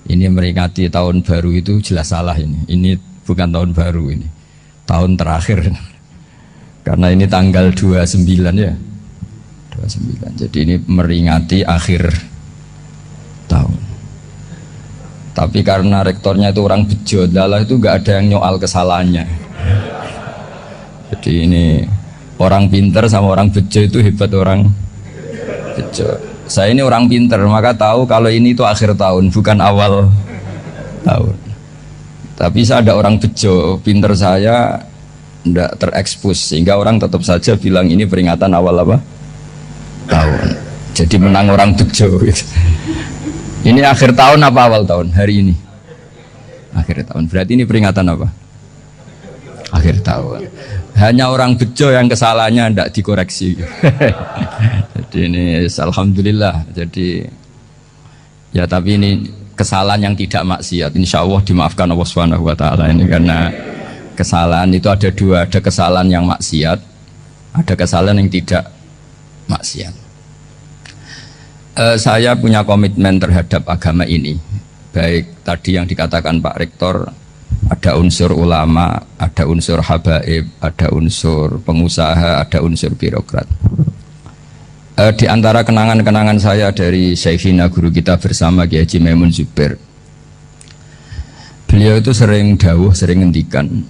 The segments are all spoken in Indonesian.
Ini meringati tahun baru itu jelas salah ini. Ini bukan tahun baru ini. Tahun terakhir. Karena ini tanggal 29 ya. 29. Jadi ini meringati akhir tahun. Tapi karena rektornya itu orang bejo, dalah itu nggak ada yang nyoal kesalahannya. Jadi ini orang pinter sama orang bejo itu hebat orang bejo. Saya ini orang pinter, maka tahu kalau ini itu akhir tahun, bukan awal tahun. Tapi saya ada orang bejo, pinter saya tidak terekspos, sehingga orang tetap saja bilang ini peringatan awal apa? Tahun. Jadi menang orang bejo gitu. Ini akhir tahun apa awal tahun? Hari ini akhir tahun, berarti ini peringatan apa? Akhir tahun. Hanya orang bejo yang kesalahannya tidak dikoreksi. Jadi ini alhamdulillah. Jadi ya, tapi ini kesalahan yang tidak maksiat. Insya Allah dimaafkan Allah Subhanahu Wa Taala ini, karena kesalahan itu ada dua, ada kesalahan yang maksiat, ada kesalahan yang tidak maksiat. Saya punya komitmen terhadap agama ini. Baik tadi yang dikatakan Pak Rektor, ada unsur ulama, ada unsur habaib, ada unsur pengusaha, ada unsur birokrat. Di antara kenangan-kenangan saya dari Syekhina guru kita bersama Kiai Haji Maimun Zubair, beliau itu sering dawuh, sering ngendikan,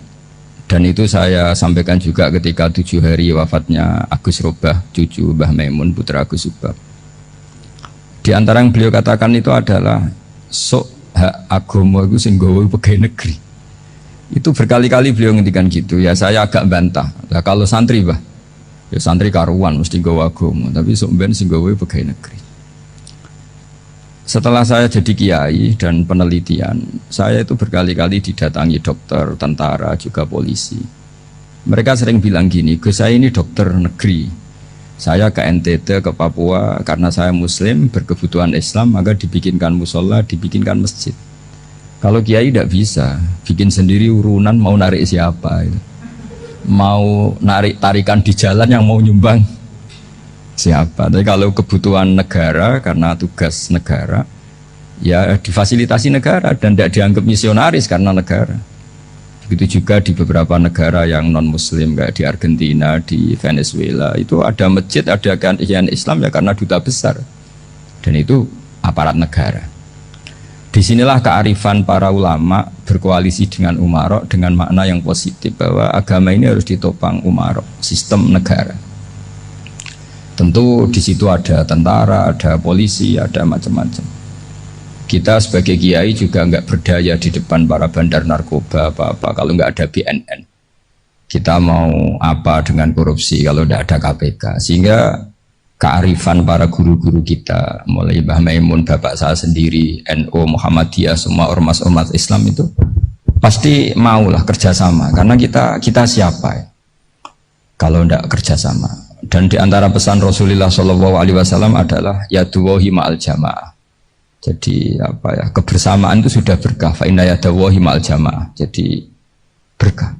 dan itu saya sampaikan juga ketika 7 hari wafatnya Agus Robah, cucu Mbah Maimun, putra Agus Subah. Di antara yang beliau katakan itu adalah sok hak agama itu sing gawe pegawai negeri. Itu berkali-kali beliau ngendikan gitu. Ya saya agak bantah. Nah, kalau santri bah, ya santri karuan mesti gawe agama, tapi sok ben sing gawe pegawai negeri. Setelah saya jadi kiai dan penelitian, saya itu berkali-kali didatangi dokter, tentara, juga polisi. Mereka sering bilang gini, Gus saya ini dokter negeri. Saya ke NTT, ke Papua, karena saya muslim, berkebutuhan Islam, maka dibikinkan musola, dibikinkan masjid. Kalau kiai tidak bisa, bikin sendiri urunan, mau narik siapa itu. Mau narik tarikan di jalan yang mau nyumbang siapa. Tapi kalau kebutuhan negara, karena tugas negara, ya difasilitasi negara dan tidak dianggap misionaris karena negara. Begitu juga di beberapa negara yang non muslim, kayak di Argentina, di Venezuela, itu ada masjid, ada kajian Islam ya karena duta besar, dan itu aparat negara. Disinilah kearifan para ulama berkoalisi dengan umarok dengan makna yang positif, bahwa agama ini harus ditopang umarok, sistem negara. Tentu di situ ada tentara, ada polisi, ada macam-macam. Kita sebagai kiai juga nggak berdaya di depan para bandar narkoba apa-apa kalau nggak ada BNN. Kita mau apa dengan korupsi kalau tidak ada KPK? Sehingga kearifan para guru-guru kita, mulai Mbah Maimun, bapak saya sendiri, NU, Muhammadiyah, semua ormas-ormas Islam itu pasti maulah kerjasama. Karena kita siapa ya? Kalau tidak kerjasama. Dan di antara pesan Rasulullah SAW adalah yaduwahi ma'al jamaah. Jadi apa ya, kebersamaan itu sudah berkah. Fa inna yadallahi ma'al jamaah. Jadi berkah.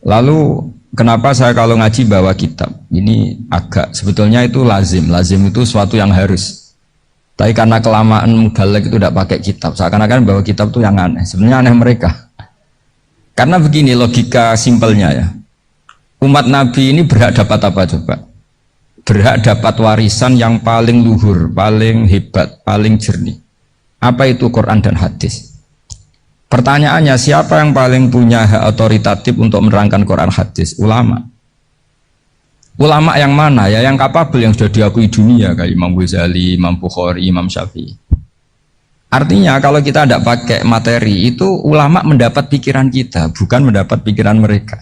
Lalu kenapa saya kalau ngaji bawa kitab ini agak sebetulnya itu lazim. Lazim itu suatu yang harus. Tapi karena kelamaan mudalek itu tidak pakai kitab. Seakan-akan bawa kitab itu yang aneh. Sebenarnya aneh mereka. Karena begini logika simpelnya ya. Umat Nabi ini berhak dapat apa coba? Berhak dapat warisan yang paling luhur, paling hebat, paling jernih. Apa itu Quran dan hadis? Pertanyaannya, siapa yang paling punya hak otoritatif untuk menerangkan Quran hadis? Ulama. Ulama yang mana? Ya yang kapabel, yang sudah diakui dunia, kayak Imam Ghazali, Imam Bukhari, Imam Syafi'i. Artinya kalau kita tidak pakai materi, itu ulama mendapat pikiran kita, bukan mendapat pikiran mereka.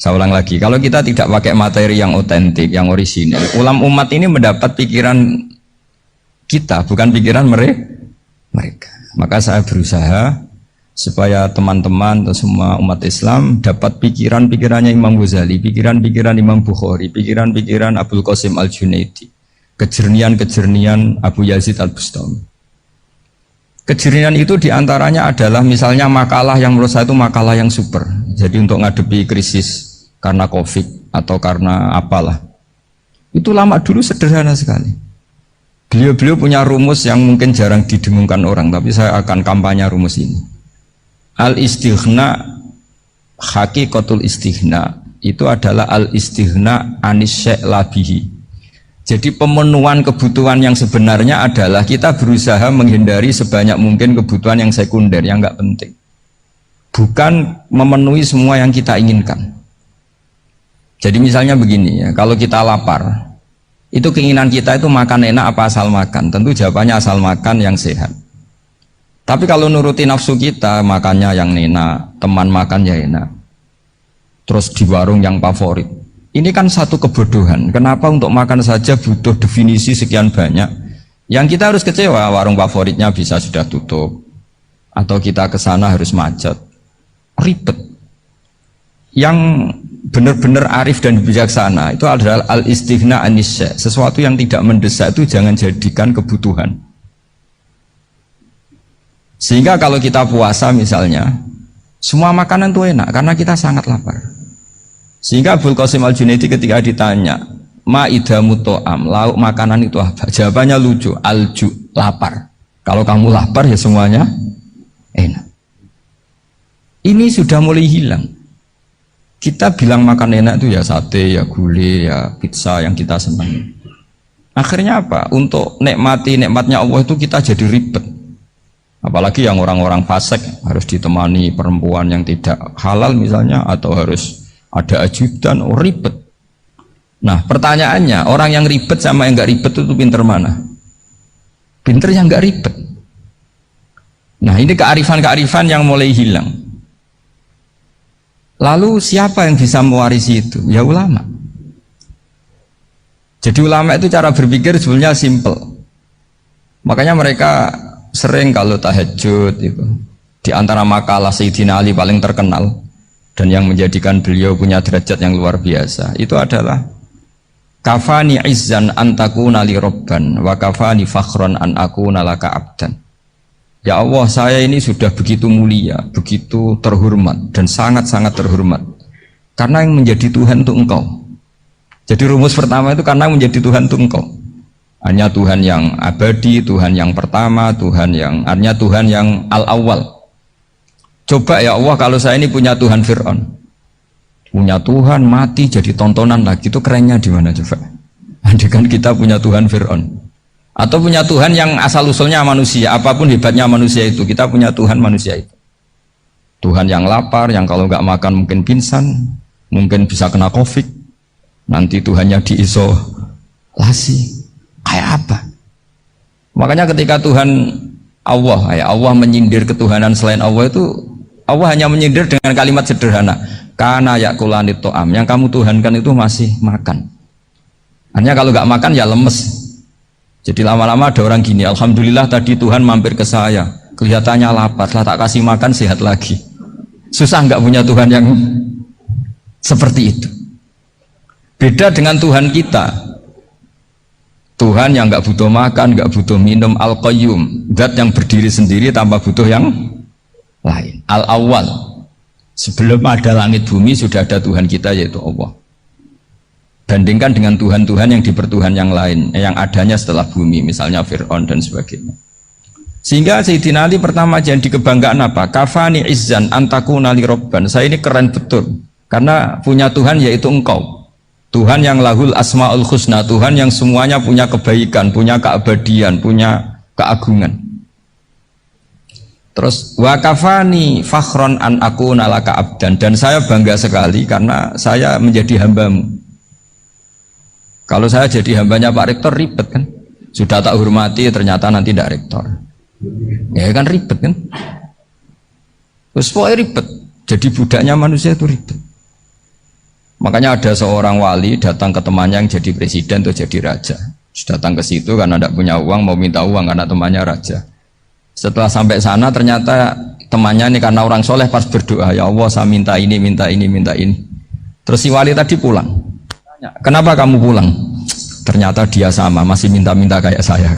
Saya ulang lagi, kalau kita tidak pakai materi yang otentik, yang orisinal, umat ini mendapat pikiran kita, bukan pikiran mereka. Maka saya berusaha supaya teman-teman atau semua umat Islam dapat pikiran-pikirannya Imam Ghazali, pikiran-pikiran Imam Bukhari, pikiran-pikiran Abdul Qasim Al-Junaidi, kejernian-kejernian Abu Yazid Al-Bustami. Kejernihan itu diantaranya adalah misalnya makalah yang menurut saya itu makalah yang super. Jadi untuk ngadepi krisis karena COVID atau karena apalah, itu lama dulu sederhana sekali. Beliau-beliau punya rumus yang mungkin jarang didengungkan orang, tapi saya akan kampanye rumus ini. Al-istighna, hakikatul istighna itu adalah al-istighna anis syai' labihi. Jadi pemenuhan kebutuhan yang sebenarnya adalah kita berusaha menghindari sebanyak mungkin kebutuhan yang sekunder, yang nggak penting. Bukan memenuhi semua yang kita inginkan. Jadi misalnya begini ya, kalau kita lapar, itu keinginan kita itu makan enak apa asal makan? Tentu jawabannya asal makan yang sehat. Tapi kalau nuruti nafsu kita, makannya yang enak, teman makan ya enak, terus di warung yang favorit. Ini kan satu kebodohan. Kenapa untuk makan saja butuh definisi sekian banyak? Yang kita harus kecewa, warung favoritnya bisa sudah tutup, atau kita ke sana harus macet, ribet. Yang benar-benar arif dan bijaksana itu adalah al-istighna anisya. Sesuatu yang tidak mendesak itu jangan jadikan kebutuhan. Sehingga kalau kita puasa misalnya, semua makanan itu enak karena kita sangat lapar. Sehingga Abul Qasim Al-Junaidi ketika ditanya ma'idamu to'am, lauk makanan itu apa? Jawabannya lucu, alju, lapar. Kalau kamu lapar ya semuanya enak. Ini sudah mulai hilang. Kita bilang makan enak itu ya sate, ya gulai, ya pizza yang kita senang. Akhirnya apa? Untuk nikmati nikmatnya Allah itu kita jadi ribet. Apalagi yang orang-orang fasik harus ditemani perempuan yang tidak halal misalnya, atau harus ada ajudan, ribet. Nah pertanyaannya, orang yang ribet sama yang nggak ribet itu pinter mana? Pinter yang nggak ribet. Nah ini kearifan-kearifan yang mulai hilang. Lalu siapa yang bisa mewarisi itu? Ya ulama. Jadi ulama itu cara berpikir sebenarnya simple. Makanya mereka sering kalau tahajud itu, di antara makalah Sayyidina Ali paling terkenal dan yang menjadikan beliau punya derajat yang luar biasa itu adalah kafani izzan antakuna li robban wa kafani fakhron an akuna laka abdan. Ya Allah, saya ini sudah begitu mulia, begitu terhormat dan sangat-sangat terhormat karena yang menjadi Tuhan itu Engkau. Jadi rumus pertama itu karena menjadi Tuhan itu Engkau. Hanya Tuhan yang abadi, Tuhan yang pertama, hanya Tuhan yang al-awwal. Coba ya Allah, kalau saya ini punya Tuhan Fir'aun, punya Tuhan mati jadi tontonan lagi, itu kerennya di mana coba? Andai kan kita punya Tuhan Fir'aun, atau punya Tuhan yang asal usulnya manusia, apapun hebatnya manusia itu, kita punya Tuhan manusia itu. Tuhan yang lapar, yang kalau nggak makan mungkin pingsan, mungkin bisa kena COVID, nanti Tuhannya diisolasi, kayak apa? Makanya ketika Tuhan Allah menyindir ketuhanan selain Allah itu, Allah hanya menyindir dengan kalimat sederhana, karena yakulanit to'am, yang kamu tuhankan itu masih makan. Hanya kalau nggak makan ya lemes. Jadi lama-lama ada orang gini, alhamdulillah tadi Tuhan mampir ke saya, kelihatannya lapar, setelah tak kasih makan sehat lagi. Susah nggak punya Tuhan yang seperti itu. Beda dengan Tuhan kita, Tuhan yang nggak butuh makan, nggak butuh minum, al-qayyum, zat yang berdiri sendiri tanpa butuh yang lain, al-awwal. Sebelum ada langit bumi sudah ada Tuhan kita yaitu Allah. Bandingkan dengan Tuhan-Tuhan yang dipertuhan yang lain, yang adanya setelah bumi, misalnya Fir'aun dan sebagainya. Sehingga Sayyidina Ali pertama jadi kebanggaan apa? Kafani izzan antakuna li robban. Saya ini keren betul karena punya Tuhan yaitu Engkau. Tuhan yang lahul asmaul husna, Tuhan yang semuanya punya kebaikan, punya keabadian, punya keagungan. Terus wa kafani fakhron an akuna laka abdan, dan saya bangga sekali karena saya menjadi hambamu. Kalau saya jadi hambanya Pak Rektor ribet kan, sudah tak hormati ternyata nanti tidak rektor, ya kan ribet kan. Terus pokoknya ribet, jadi budaknya manusia itu ribet. Makanya ada seorang wali datang ke temannya yang jadi presiden atau jadi raja. Datang ke situ karena tidak punya uang, mau minta uang karena temannya raja. Setelah sampai sana ternyata temannya ini karena orang soleh pas berdoa, ya Allah saya minta ini, minta ini, minta ini. Terus si wali tadi pulang. Tanya, kenapa kamu pulang? Ternyata dia sama, masih minta-minta kayak saya.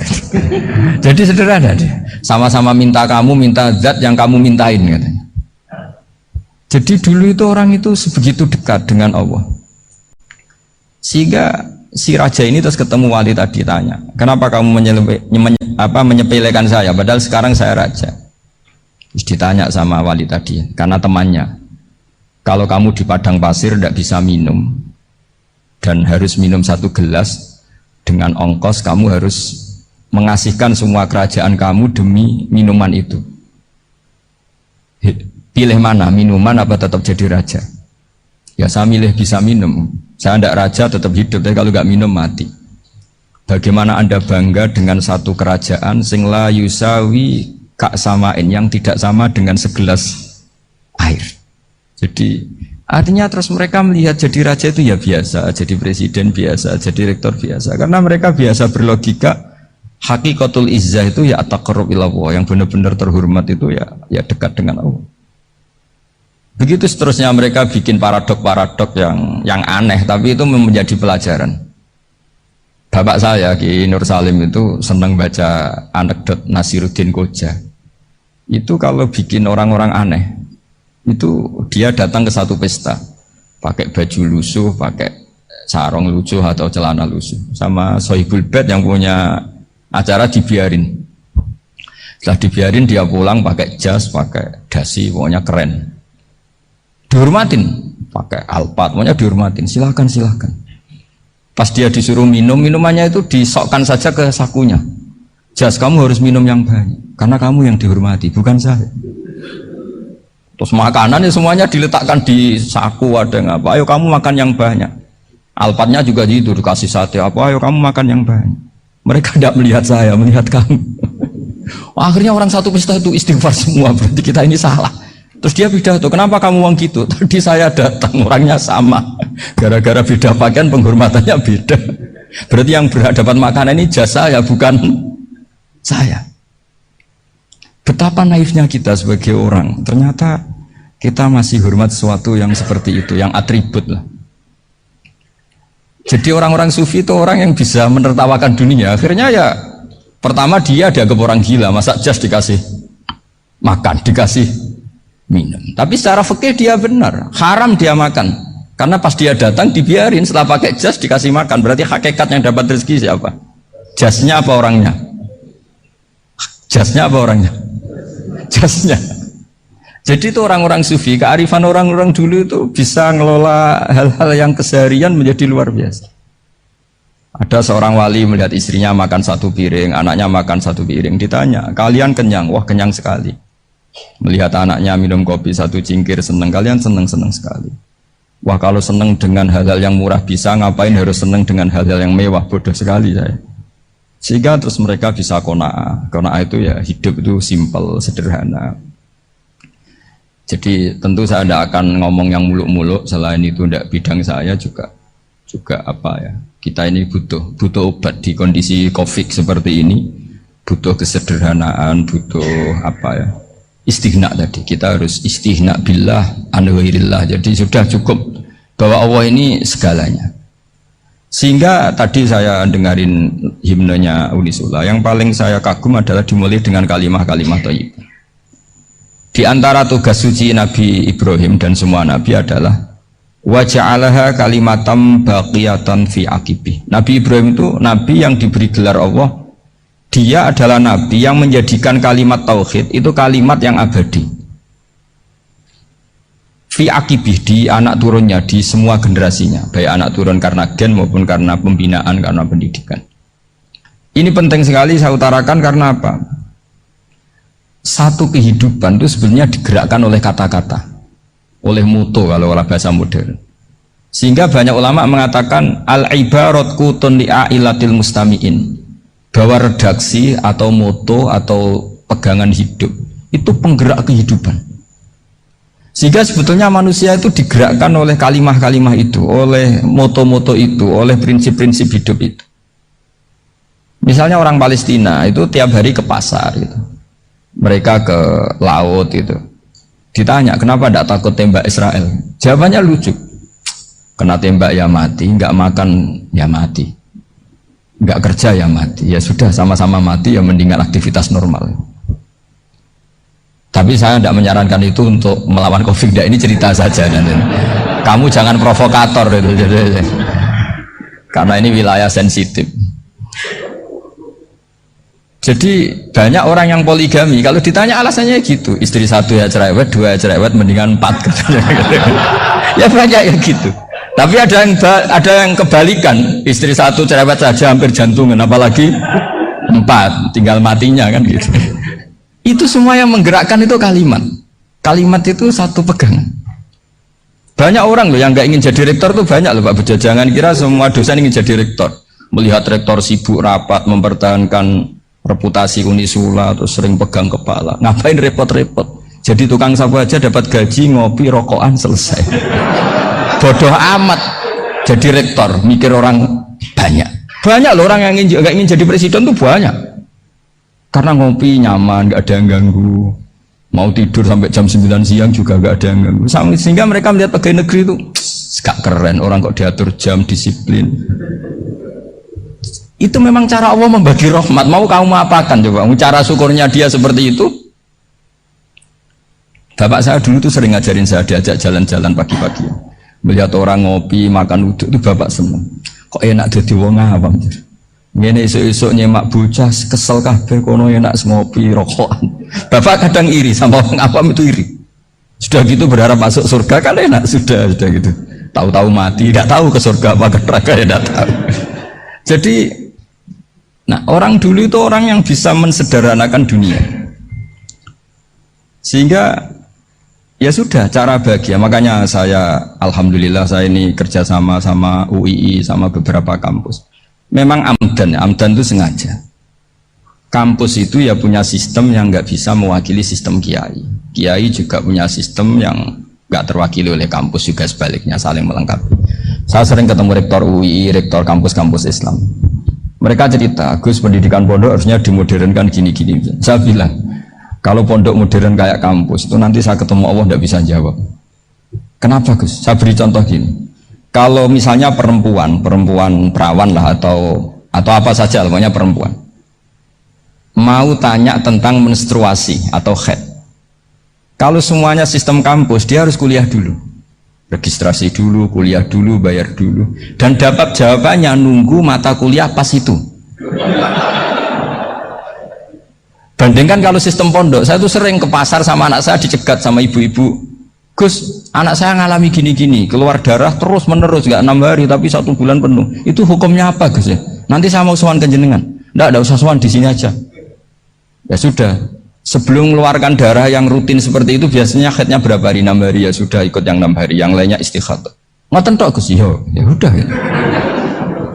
Jadi sederhana dia. Sama-sama minta kamu, minta zat yang kamu mintain katanya. Jadi dulu itu orang itu sebegitu dekat dengan Allah, sehingga si raja ini terus ketemu wali tadi, tanya, kenapa kamu menyepelekan saya padahal sekarang saya raja. Terus ditanya sama wali tadi, karena temannya, kalau kamu di padang pasir tidak bisa minum dan harus minum 1 gelas, dengan ongkos kamu harus mengasihkan semua kerajaan kamu demi minuman itu. Pilih mana, minuman apa tetap jadi raja? Ya saya milih bisa minum. Saya tidak raja tetap hidup, tapi kalau nggak minum mati. Bagaimana Anda bangga dengan satu kerajaan sing la yusawi kak samain, yang tidak sama dengan segelas air. Jadi artinya terus mereka melihat jadi raja itu ya biasa, jadi presiden biasa, jadi rektor biasa, karena mereka biasa berlogika. Hakikatul izzah itu ya at-taqarrub ila Allah, yang benar-benar terhormat itu ya dekat dengan Allah. Begitu seterusnya mereka bikin paradok-paradok yang aneh, tapi itu menjadi pelajaran. Bapak saya Ki Nur Salim itu senang baca anekdot Nasiruddin Koja. Itu kalau bikin orang-orang aneh, itu dia datang ke satu pesta, pakai baju lusuh, pakai sarung lusuh atau celana lusuh, sama Sohibul Bait yang punya acara dibiarin. Setelah dibiarin dia pulang pakai jas, pakai dasi, pokoknya keren. Dihormatin, pakai alpat, pokoknya dihormatin. Silakan, silakan. Pas dia disuruh minum, minumannya itu disokkan saja ke sakunya. Jas, kamu harus minum yang banyak, karena kamu yang dihormati, bukan saya. Terus makanan ya semuanya diletakkan di saku, ada yang apa? Ayo kamu makan yang banyak. Alpatnya juga gitu, dikasih sate apa? Ayo kamu makan yang banyak. Mereka tidak melihat saya, melihat kamu. Akhirnya orang satu pesta itu istighfar semua, berarti kita ini salah. Terus dia pidato, kenapa kamu uang gitu? Tadi saya datang, orangnya sama. Gara-gara beda pakaian, penghormatannya beda. Berarti yang berhak dapat makanan ini jasa ya, bukan saya. Betapa naifnya kita sebagai orang. Ternyata kita masih hormat sesuatu yang seperti itu, yang atribut lah. Jadi orang-orang sufi itu orang yang bisa menertawakan dunia. Akhirnya ya pertama dia dianggap orang gila, masa jas dikasih makan, dikasih minum. Tapi secara fikih dia benar, haram dia makan. Karena pas dia datang dibiarin, setelah pakai jas dikasih makan. Berarti hakikat yang dapat rezeki siapa? Jasnya apa orangnya? Jasnya apa orangnya? Jasnya. Jadi itu orang-orang sufi, kearifan orang-orang dulu itu bisa ngelola hal-hal yang keseharian menjadi luar biasa. Ada seorang wali melihat istrinya makan 1 piring, anaknya makan 1 piring, ditanya, kalian kenyang? Wah kenyang sekali. Melihat anaknya minum kopi 1 cingkir, senang, kalian senang-senang sekali. Wah kalau senang dengan hal-hal yang murah bisa, ngapain harus senang dengan hal-hal yang mewah? Bodoh sekali saya. Sehingga terus mereka bisa qanaah. Qanaah itu ya hidup itu simple, sederhana. Jadi tentu saya tidak akan ngomong yang muluk-muluk, selain itu tidak bidang saya juga apa ya, kita ini butuh obat di kondisi COVID seperti ini, butuh kesederhanaan, butuh apa ya, istighna tadi. Kita harus istighna billah an ghairillah. Jadi sudah cukup bahwa Allah ini segalanya. Sehingga tadi saya dengarin himnenya Unisula, yang paling saya kagum adalah dimulai dengan kalimat-kalimat thayyibah. Di antara tugas suci Nabi Ibrahim dan semua Nabi adalah wa ja'alaha kalimatam baqiyatan fi aqibih. Nabi Ibrahim itu Nabi yang diberi gelar Allah. Dia adalah Nabi yang menjadikan kalimat tauhid itu kalimat yang abadi. Fi aqibih, di anak turunnya, di semua generasinya, baik anak turun karena gen maupun karena pembinaan, karena pendidikan. Ini penting sekali saya utarakan karena apa? Satu kehidupan itu sebenarnya digerakkan oleh kata-kata, oleh mutu kalau oleh bahasa modern. Sehingga banyak ulama mengatakan al-ibarat kutun li'ailatil mustami'in, bahwa redaksi atau moto atau pegangan hidup itu penggerak kehidupan. Sehingga sebetulnya manusia itu digerakkan oleh kalimah-kalimah itu, oleh moto-moto itu, oleh prinsip-prinsip hidup itu. Misalnya orang Palestina itu tiap hari ke pasar gitu. Mereka ke laut itu, ditanya kenapa tidak takut tembak Israel, jawabannya lucu, kena tembak ya mati, nggak makan ya mati, nggak kerja ya mati, ya sudah sama-sama mati ya mendingan aktivitas normal. Tapi saya tidak menyarankan itu untuk melawan COVID. Ini cerita saja, kamu jangan provokator itu. karena ini wilayah sensitif. Jadi banyak orang yang poligami, kalau ditanya alasannya gitu, istri satu ya cerewet, dua ya cerewet, mendingan 4 katanya. Ya banyak yang gitu. Tapi ada yang kebalikan, istri satu cerewet saja hampir jantungan, apalagi 4, tinggal matinya kan gitu. Itu semua yang menggerakkan itu kalimat. Kalimat itu satu pegangan. Banyak orang loh yang nggak ingin jadi rektor tuh banyak loh Pak Bejo. Jangan kira semua dosen ingin jadi rektor. Melihat rektor sibuk rapat mempertahankan reputasi Unisula terus sering pegang kepala. Ngapain repot-repot? Jadi tukang sapu aja dapat gaji, ngopi, rokokan, selesai. Bodoh amat jadi rektor, mikir orang banyak. Banyak loh orang yang nggak ingin jadi presiden tuh banyak. Karena ngopi nyaman, nggak ada yang ganggu. Mau tidur sampai jam 9 siang juga nggak ada yang ganggu. Sehingga mereka melihat pegawai negeri itu gak keren, orang kok diatur jam, disiplin. Itu memang cara Allah membagi rahmat. Mau kamu apakan coba? Cara syukurnya dia seperti itu. Bapak saya dulu tuh sering ngajarin saya, diajak jalan-jalan pagi-pagi. Melihat orang ngopi, makan uduk itu bapak seneng. Kok enak jadi wong awam. Ngene esuk-esuk nyemak bocah kesel kabeh kono enak ngopi rokokan. Bapak kadang iri sama orang awam itu iri. Sudah gitu berharap masuk surga kan enak sudah gitu. Tahu-tahu mati, tidak tahu ke surga apa ke neraka ya tidak tahu. Jadi nah, orang dulu itu orang yang bisa mensederhanakan dunia. Sehingga ya sudah cara bahagia. Makanya saya alhamdulillah saya ini kerjasama sama UII sama beberapa kampus. Memang amdan itu sengaja. Kampus itu ya punya sistem yang nggak bisa mewakili sistem kiai. Kiai juga punya sistem yang nggak terwakili oleh kampus, juga sebaliknya saling melengkapi. Saya sering ketemu rektor UII, rektor kampus-kampus Islam. Mereka cerita, Gus pendidikan pondok harusnya dimodernkan gini-gini. Saya bilang, kalau pondok modern kayak kampus itu nanti saya ketemu Allah tidak bisa jawab. Kenapa Gus? Saya beri contoh gini. Kalau misalnya perempuan perawan lah atau apa saja, pokoknya perempuan mau tanya tentang menstruasi atau haid. Kalau semuanya sistem kampus, dia harus kuliah dulu. Registrasi dulu, kuliah dulu, bayar dulu, dan dapat jawabannya nunggu mata kuliah pas itu. Bandingkan kalau sistem pondok, saya tuh sering ke pasar sama anak saya dicegat sama ibu-ibu, Gus, anak saya ngalami gini-gini, keluar darah terus menerus, nggak 6 hari tapi 1 bulan penuh. Itu hukumnya apa Gus ya? Nanti saya mau sowan ke jenengan. Nggak usah sowan, di sini aja. Ya sudah. Sebelum mengeluarkan darah yang rutin seperti itu biasanya haidnya berapa hari? 6 hari, ya sudah ikut yang 6 hari, yang lainnya istighatsah. Ngoten tok Gus, ya udah ya.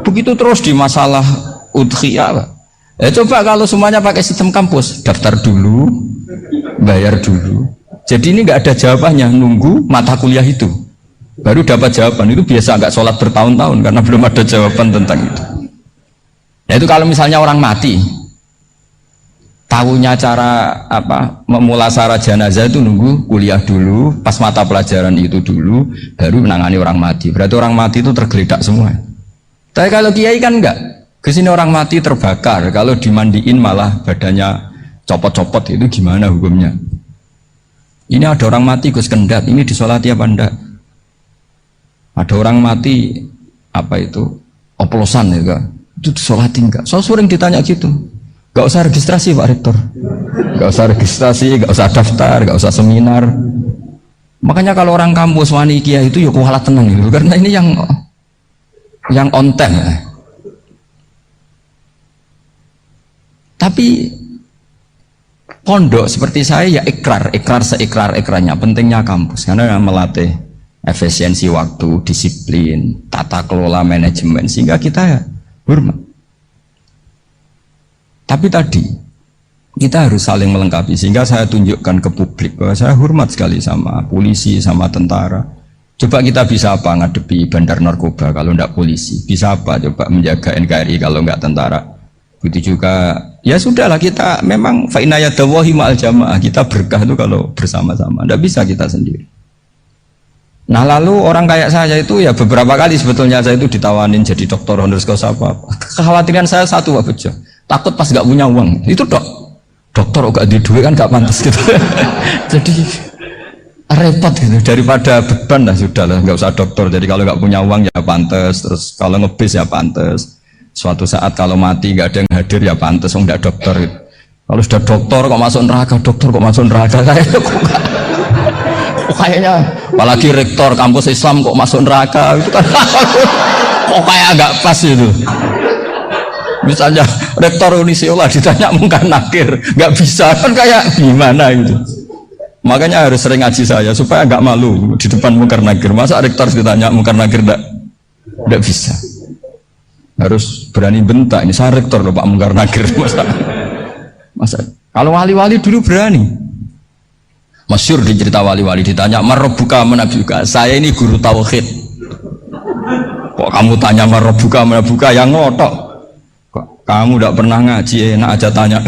Begitu terus di masalah udhiyah. Coba kalau semuanya pakai sistem kampus, daftar dulu, bayar dulu. Jadi ini nggak ada jawabannya, nunggu mata kuliah itu baru dapat jawaban. Itu biasa nggak sholat bertahun-tahun karena belum ada jawaban tentang itu. Ya itu kalau misalnya orang mati, tahunya cara apa memulasara jenazah itu nunggu kuliah dulu, pas mata pelajaran itu dulu, baru menangani orang mati. Berarti orang mati itu tergeledak semua. Tapi kalau kiai kan enggak. Kesini orang mati terbakar, kalau dimandiin malah badannya copot-copot, itu gimana hukumnya? Ini ada orang mati Gus Kendat, ini disolati apa enggak? Ada orang mati apa itu oplosan ya kan? Itu disolati enggak? So sering ditanya gitu. Gak usah registrasi Pak Rektor, gak usah registrasi, gak usah daftar, gak usah seminar. Makanya kalau orang kampus wani kiai itu ya kualat tenang gitu, karena ini yang on time ya. Tapi pondok seperti saya ya ikrar seikrar-ikrarnya. Pentingnya kampus karena melatih efisiensi waktu, disiplin, tata kelola manajemen, sehingga kita ya hormat. Tapi tadi kita harus saling melengkapi, sehingga saya tunjukkan ke publik bahwa saya hormat sekali sama polisi, sama tentara. Coba kita bisa apa ngadepi bandar narkoba kalau enggak polisi? Bisa apa coba menjaga NKRI kalau enggak tentara? Begitu juga ya sudahlah, kita memang fa inna yadallahi ma'al jamaah, kita berkah itu kalau bersama-sama, tidak bisa kita sendiri. Nah lalu orang kayak saya itu ya beberapa kali sebetulnya saya itu ditawanin jadi dokter honoris causa apa. Kekhawatiran saya satu Pak Bejo, takut pas nggak punya uang itu dokter kok gak di duit kan gak pantas gitu. Jadi repot gitu, daripada beban lah sudah lah, nggak usah dokter. Jadi kalau nggak punya uang ya pantes, terus kalau ngebis ya pantes. Suatu saat kalau mati nggak ada yang hadir ya pantes, nggak dokter gitu. Kalau sudah dokter kok masuk neraka, dokter kok masuk neraka, kayaknya apalagi rektor kampus Islam kok masuk neraka itu kan kok kayak agak pas itu. Misalnya rektor Unisiola ditanya mungkar nakir nggak bisa kan kayak gimana itu. Makanya harus sering ngaji saya supaya nggak malu di depan mungkar nakir. Masa rektor ditanya mungkar nakir nggak bisa. Harus berani bentak, ini saya rektor loh Pak mungkar nakir. Masa kalau wali-wali dulu berani. Masyhur di cerita wali-wali ditanya marobuka menabuka, saya ini guru tauhid. Kok kamu tanya marobuka menabuka yang ngotok? Kok kamu tidak pernah ngaji enak aja tanya.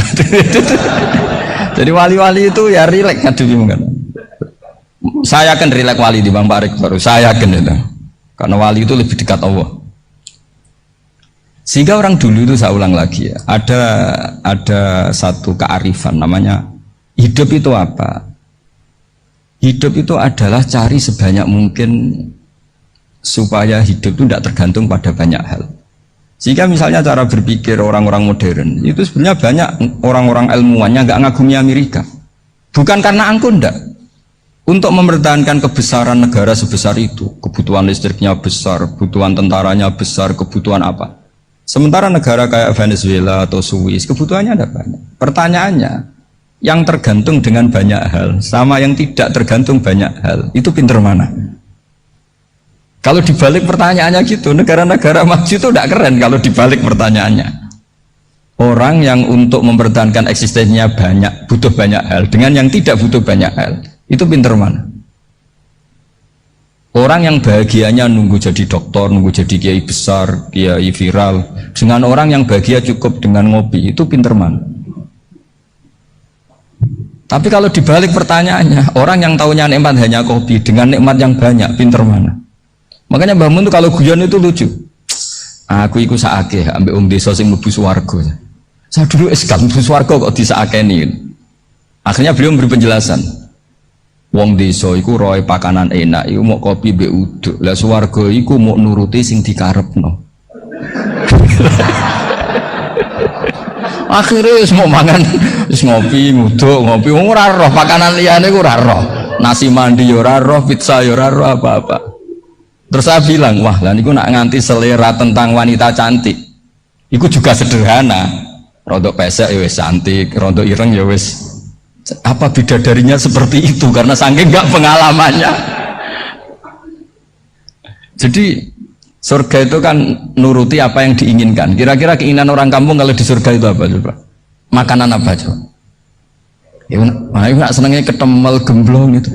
Jadi wali-wali itu ya rileks ngadepi kan. Saya akan rileks wali di Bang Pak Rektor, saya yakin itu. Karena wali itu lebih dekat Allah. Sehingga orang dulu itu saya ulang lagi ya, ada satu kearifan namanya hidup itu apa? Hidup itu adalah cari sebanyak mungkin supaya hidup itu tidak tergantung pada banyak hal. Sehingga misalnya cara berpikir orang-orang modern itu sebenarnya banyak orang-orang ilmuwannya nggak ngagumi Amerika. Bukan karena angkuh ndak. Untuk mempertahankan kebesaran negara sebesar itu, kebutuhan listriknya besar, kebutuhan tentaranya besar, kebutuhan apa? Sementara negara kayak Venezuela atau Swiss kebutuhannya ada banyak. Pertanyaannya, yang tergantung dengan banyak hal sama yang tidak tergantung banyak hal itu pinter mana? Kalau dibalik pertanyaannya gitu, negara-negara maju itu tidak keren kalau dibalik pertanyaannya. Orang yang untuk mempertahankan eksistensinya banyak, butuh banyak hal, dengan yang tidak butuh banyak hal, itu pinter mana? Orang yang bahagianya nunggu jadi dokter, nunggu jadi kiai besar, kiai viral, dengan orang yang bahagia cukup dengan ngopi, itu pinter mana? Tapi kalau dibalik pertanyaannya, orang yang tahunya nikmat hanya kopi dengan nikmat yang banyak, pinter mana? Makanya Mbah Mun tuh kalau guyon itu lucu. Aku ikut saake ambek wong desa sing mlebu swarga. Saya dulu eskal mlebu swarga kok disakeni. Akhirnya beliau memberi penjelasan. Wong desa iku roe pakanan enak, iku mau kopi mbek uduk. Lah swarga iku mau nuruti sing dikarepno. Akhirnya wis mau mangan, wis ngopi, nguduk, ngopi, ora roh pakanan liyane ku ora roh. Nasi mandi ya ora roh, pizza ya ora roh apa-apa. Terus saya bilang, wah lah niku nak nganti selera tentang wanita cantik. Iku juga sederhana. Rodok pesek ya wis cantik, rodok ireng ya wis. Apa bidadarinya seperti itu karena saking enggak pengalamannya. Jadi surga itu kan nuruti apa yang diinginkan. Kira-kira keinginan orang kampung kalau di surga itu apa coba? Makanan apa coba? Ya, nak senengnya ketemel gemblong itu.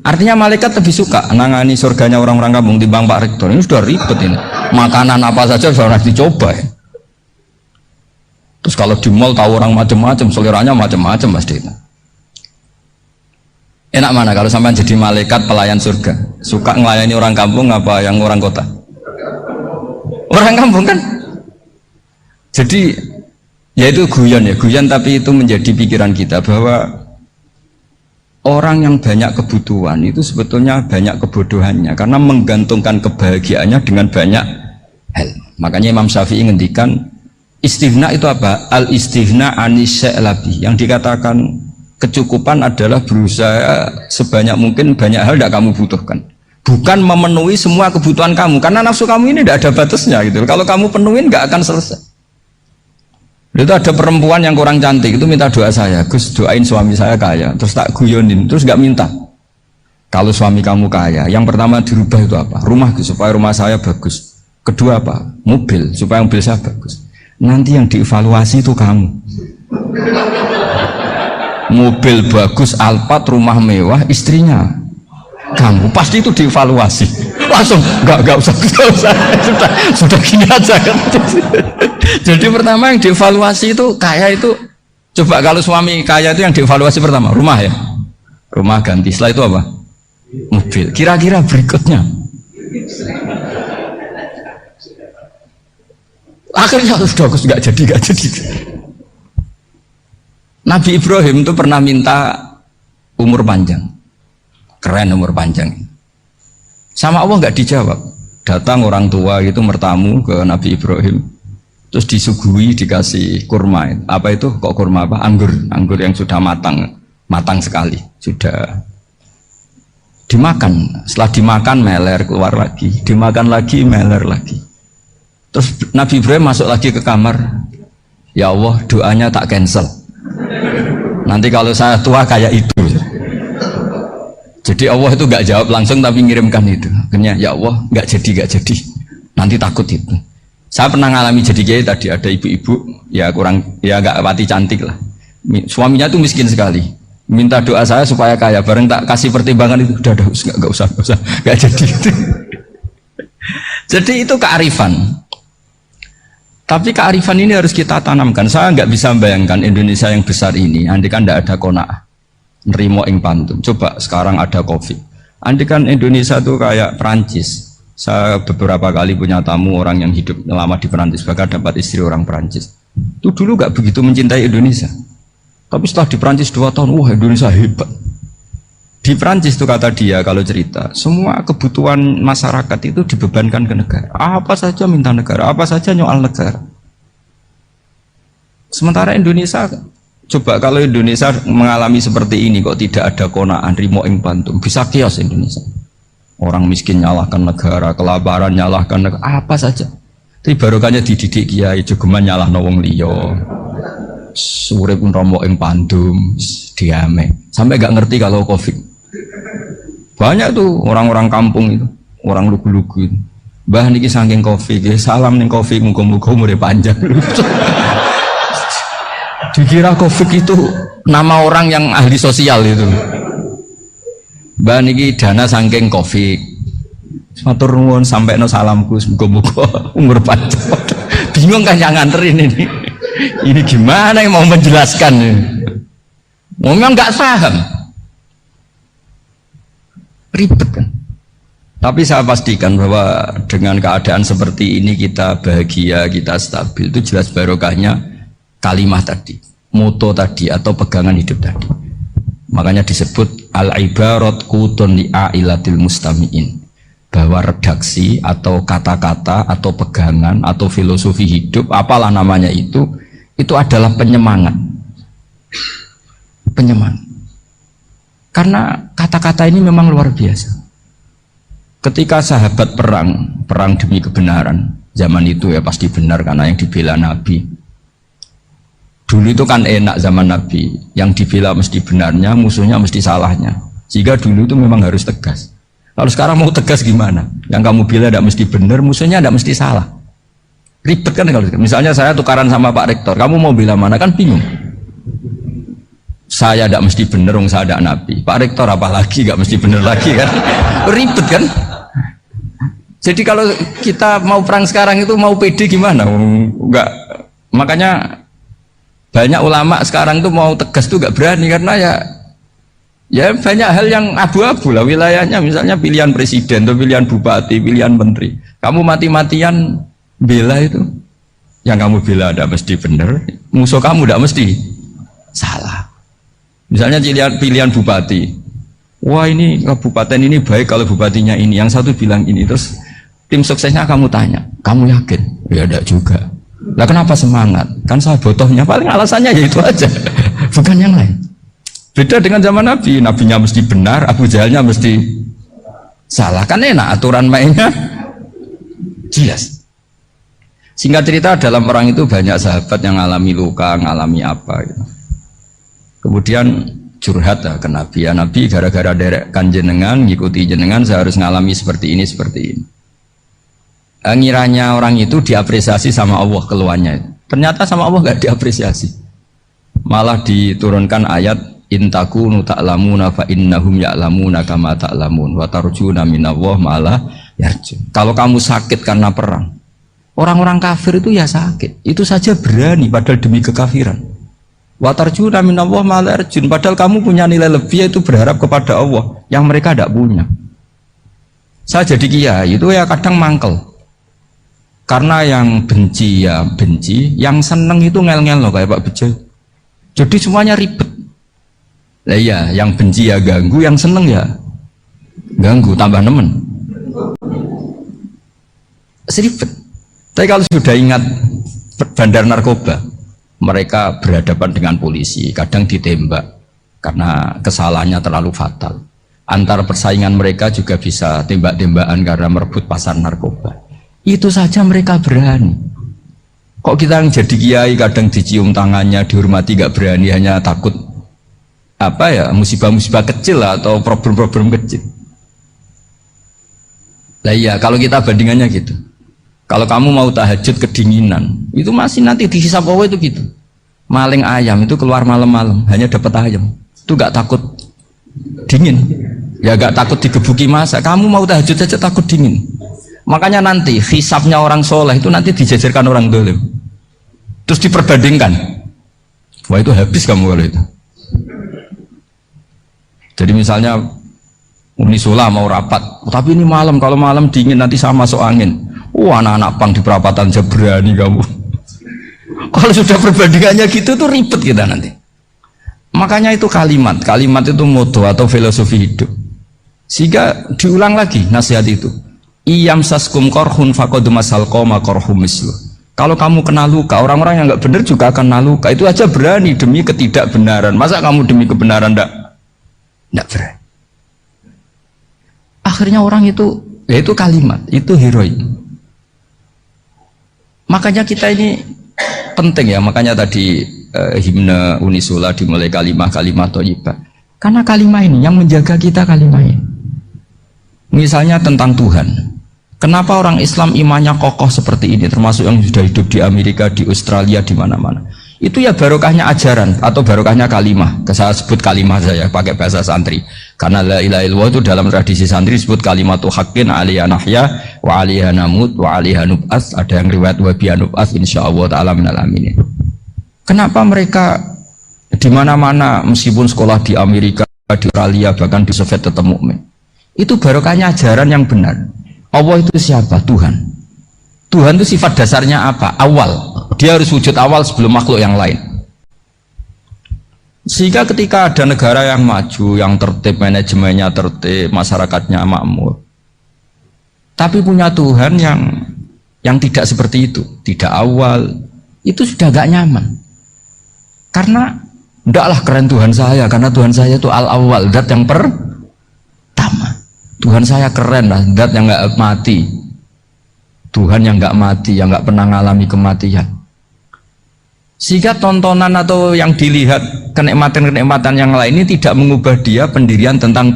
Artinya malaikat lebih suka nangani surganya orang-orang kampung timbang Pak Rektor. Ini sudah ribet ini. Makanan apa saja sudah dicoba ya. Terus kalau di mall tahu orang macam-macam, seleranya macam-macam pasti. Enak mana kalau sampai jadi malaikat pelayan surga? Suka ngelayani orang kampung apa yang orang kota? Orang kampung kan? Jadi ya itu guyon ya, guyon tapi itu menjadi pikiran kita bahwa orang yang banyak kebutuhan itu sebetulnya banyak kebodohannya karena menggantungkan kebahagiaannya dengan banyak hal. Makanya Imam Syafi'i ngendikan istighna itu apa? Al istighna anisya'i, yang dikatakan kecukupan adalah berusaha sebanyak mungkin banyak hal tidak kamu butuhkan, bukan memenuhi semua kebutuhan kamu karena nafsu kamu ini tidak ada batasnya gitu. Kalau kamu penuhin nggak akan selesai. Itu ada perempuan yang kurang cantik itu minta doa saya, Gus doain suami saya kaya, terus tak guyonin, terus nggak minta. Kalau suami kamu kaya, yang pertama dirubah itu apa? Rumah supaya rumah saya bagus. Kedua apa? Mobil supaya mobil saya bagus. Nanti yang dievaluasi itu kamu. Mobil bagus, Alphard, rumah mewah, istrinya kamu, pasti itu dievaluasi. Langsung nggak usah sudah gini aja kan. Jadi pertama yang dievaluasi itu kaya itu, coba kalau suami kaya itu yang dievaluasi pertama rumah ya, rumah ganti, setelah itu apa? Mobil. Kira-kira berikutnya akhirnya sudah nggak jadi. Nabi Ibrahim itu pernah minta umur panjang. keren umur panjang. Sama Allah nggak dijawab. Datang orang tua itu bertamu ke Nabi Ibrahim, terus disuguhi dikasih kurma. Apa itu? Kok kurma apa? Anggur yang sudah matang sekali, sudah dimakan. Setelah dimakan meler keluar lagi, dimakan lagi meler lagi. Terus Nabi Ibrahim masuk lagi ke kamar. Ya Allah, doanya tak cancel. Nanti kalau saya tua kayak itu. Jadi Allah itu nggak jawab langsung tapi ngirimkan itu. Akhirnya ya Allah nggak jadi. Nanti takut itu. Saya pernah ngalami jadi kiai tadi, ada ibu-ibu ya nggak pati cantik lah. Suaminya tuh miskin sekali. Minta doa saya supaya kaya. Bareng tak kasih pertimbangan itu udah nggak usah nggak jadi. Jadi itu kearifan. Tapi kearifan ini harus kita tanamkan. Saya nggak bisa membayangkan Indonesia yang besar ini, andai kan tidak ada qanaah, nerimo ing pantun. Coba sekarang ada COVID. Andai kan Indonesia tuh kayak Perancis. Saya beberapa kali punya tamu orang yang hidup lama di Perancis, bahkan dapat istri orang Perancis. Itu dulu nggak begitu mencintai Indonesia. Tapi setelah di Perancis 2 tahun, wah Indonesia hebat. Di Perancis tuh kata dia kalau cerita, semua kebutuhan masyarakat itu dibebankan ke negara. Apa saja minta negara, apa saja nyoal negara. Sementara Indonesia, coba kalau Indonesia mengalami seperti ini kok tidak ada qanaah rimo ing pantum, bisa kios Indonesia. Orang miskin nyalahkan negara, kelaparan nyalahkan negara, apa saja. Tapi barokahnya dididik kiai, jogeman nyalahno wong liya. Urip romo ing pandum, diame. Sampai gak ngerti kalau Covid. Banyak tuh orang-orang kampung itu, orang lugu-lugu itu. Mbah niki saking Covid, salam ning Covid, muga-muga umure panjang. Dikira Covid itu nama orang yang ahli sosial itu. Mbah niki dana saking Covid. Matur nuwun sampekno salamku, muga-muga umur panjang. Bingung kan yang nganterin ini. Ini gimana yang mau menjelaskan? Memang nggak paham. Ribet kan. Tapi saya pastikan bahwa dengan keadaan seperti ini kita bahagia, kita stabil, itu jelas barokahnya kalimat tadi, moto tadi atau pegangan hidup tadi. Makanya disebut al-ibarat qutun li'ailatil mustami'in, bahwa redaksi atau kata-kata atau pegangan atau filosofi hidup, apalah namanya itu adalah penyemangat. Karena kata-kata ini memang luar biasa. Ketika sahabat perang demi kebenaran, zaman itu ya pasti benar karena yang dibela Nabi. Dulu itu kan enak zaman Nabi, yang dibela mesti benarnya, musuhnya mesti salahnya. Jika dulu itu memang harus tegas. Kalau sekarang mau tegas gimana? Yang kamu bela tidak mesti benar, musuhnya tidak mesti salah. Ribet kan kalau misalnya saya tukaran sama Pak Rektor, kamu mau bela mana kan bingung. Saya tidak mesti bener, saya ada Nabi. Pak Rektor apalagi nggak mesti bener lagi kan? Ribet kan? Jadi kalau kita mau perang sekarang itu mau pede gimana? Enggak. Makanya banyak ulama sekarang tuh mau tegas tuh nggak berani karena ya banyak hal yang abu-abu lah wilayahnya. Misalnya pilihan presiden atau pilihan bupati, pilihan menteri. Kamu mati-matian bela itu, yang kamu bela tidak mesti bener, musuh kamu tidak mesti salah. Misalnya pilihan bupati, wah ini kabupaten ini baik kalau bupatinya ini, yang satu bilang ini, terus tim suksesnya kamu tanya, kamu yakin? Ya tidak juga. Lah kenapa semangat? Kan saya botohnya, paling alasannya ya itu aja, bukan yang lain. Beda dengan zaman Nabi, nabinya mesti benar, Abu Jahalnya mesti salah. Kan enak aturan mainnya jelas. Singkat cerita dalam perang itu banyak sahabat yang ngalami luka, ngalami apa gitu. Kemudian curhat ke Nabi, ya Nabi gara-gara derekkan jenengan, ngikuti jenengan saya harus ngalami seperti ini. Ngiranya orang itu diapresiasi sama Allah keluarnya, ternyata sama Allah nggak diapresiasi, malah diturunkan ayat intakunu ta'lamuna fa innahum ya'lamuna kama ta'lamun wa tarjuna minallah malah yarjun. Kalau kamu sakit karena perang, orang-orang kafir itu ya sakit, itu saja berani padahal demi kekafiran. Wa tarjuna minallah malah yarjun, padahal kamu punya nilai lebih yaitu berharap kepada Allah yang mereka tidak punya. Saya jadi kiai itu ya kadang mangkel. Karena yang benci ya benci, yang seneng itu ngel-ngel loh kayak Pak Bejo. Jadi semuanya ribet. Lah iya, yang benci ya ganggu, yang seneng ya ganggu, tambah nemen. Seribet. Tapi kalau sudah ingat bandar narkoba, mereka berhadapan dengan polisi, kadang ditembak karena kesalahannya terlalu fatal. Antar persaingan mereka juga bisa tembak-tembakan karena merebut pasar narkoba. Itu saja mereka berani. Kok kita yang jadi kiai kadang dicium tangannya, dihormati, gak berani, hanya takut apa ya, musibah-musibah kecil atau problem-problem kecil. Lah iya, kalau kita bandingannya gitu. Kalau kamu mau tahajud kedinginan, itu masih nanti dihisab Allah itu gitu. Maling ayam itu keluar malam-malam, hanya dapat ayam. Itu gak takut dingin. Ya gak takut digebuki masa. Kamu mau tahajud saja takut dingin. Makanya nanti hisabnya orang soleh itu nanti dijajarkan orang dolim. Terus diperbandingkan. Wah itu habis kamu kalau itu. Jadi misalnya Unisula mau rapat, tapi ini malam, kalau malam dingin nanti sama masuk angin. Anak-anak pang di perapatan aja berani kamu. Kalau sudah perbandingannya gitu tuh ribet kita nanti. Makanya itu kalimat itu moto atau filosofi hidup. Sehingga diulang lagi nasihat itu. Iyam saskum korhun fakodu masal koma korhum mislu. Kalau kamu kena luka, orang-orang yang nggak benar juga akan kena luka. Itu aja berani demi ketidakbenaran. Masa kamu demi kebenaran nggak berani? Akhirnya orang itu, ya itu kalimat, itu heroik. Makanya kita ini penting ya, makanya tadi himne Unisula dimulai kalimat thayyibah. Karena kalimat ini yang menjaga kita, kalimat ini. Misalnya tentang Tuhan. Kenapa orang Islam imannya kokoh seperti ini, termasuk yang sudah hidup di Amerika, di Australia, di mana-mana. Itu ya barokahnya ajaran atau barokahnya kalimah. Saya sebut kalimah saya pakai bahasa santri. Karena la ilaha illallah itu dalam tradisi santri disebut kalimatu haqqin alaiha nahya wa alaiha namut wa alaiha nub'ats. Ada yang riwayat wa biha nub'ats insyaallah taala minal aminin. Kenapa mereka di mana-mana meskipun sekolah di Amerika, di Australia, bahkan di Soviet tetap mukmin? Itu barokahnya ajaran yang benar. Allah itu siapa? Tuhan. Tuhan itu sifat dasarnya apa? Awal. Dia harus wujud awal sebelum makhluk yang lain. Sehingga ketika ada negara yang maju, yang tertib, manajemennya tertib, masyarakatnya makmur, tapi punya Tuhan yang tidak seperti itu, tidak awal, itu sudah gak nyaman. Karena ndaklah keren Tuhan saya, karena Tuhan saya itu al-awwal, zat yang pertama. Tuhan saya keren lah, zat yang gak mati, Tuhan yang gak mati, yang gak pernah mengalami kematian. Sehingga tontonan atau yang dilihat kenikmatan-kenikmatan yang lain ini tidak mengubah dia pendirian tentang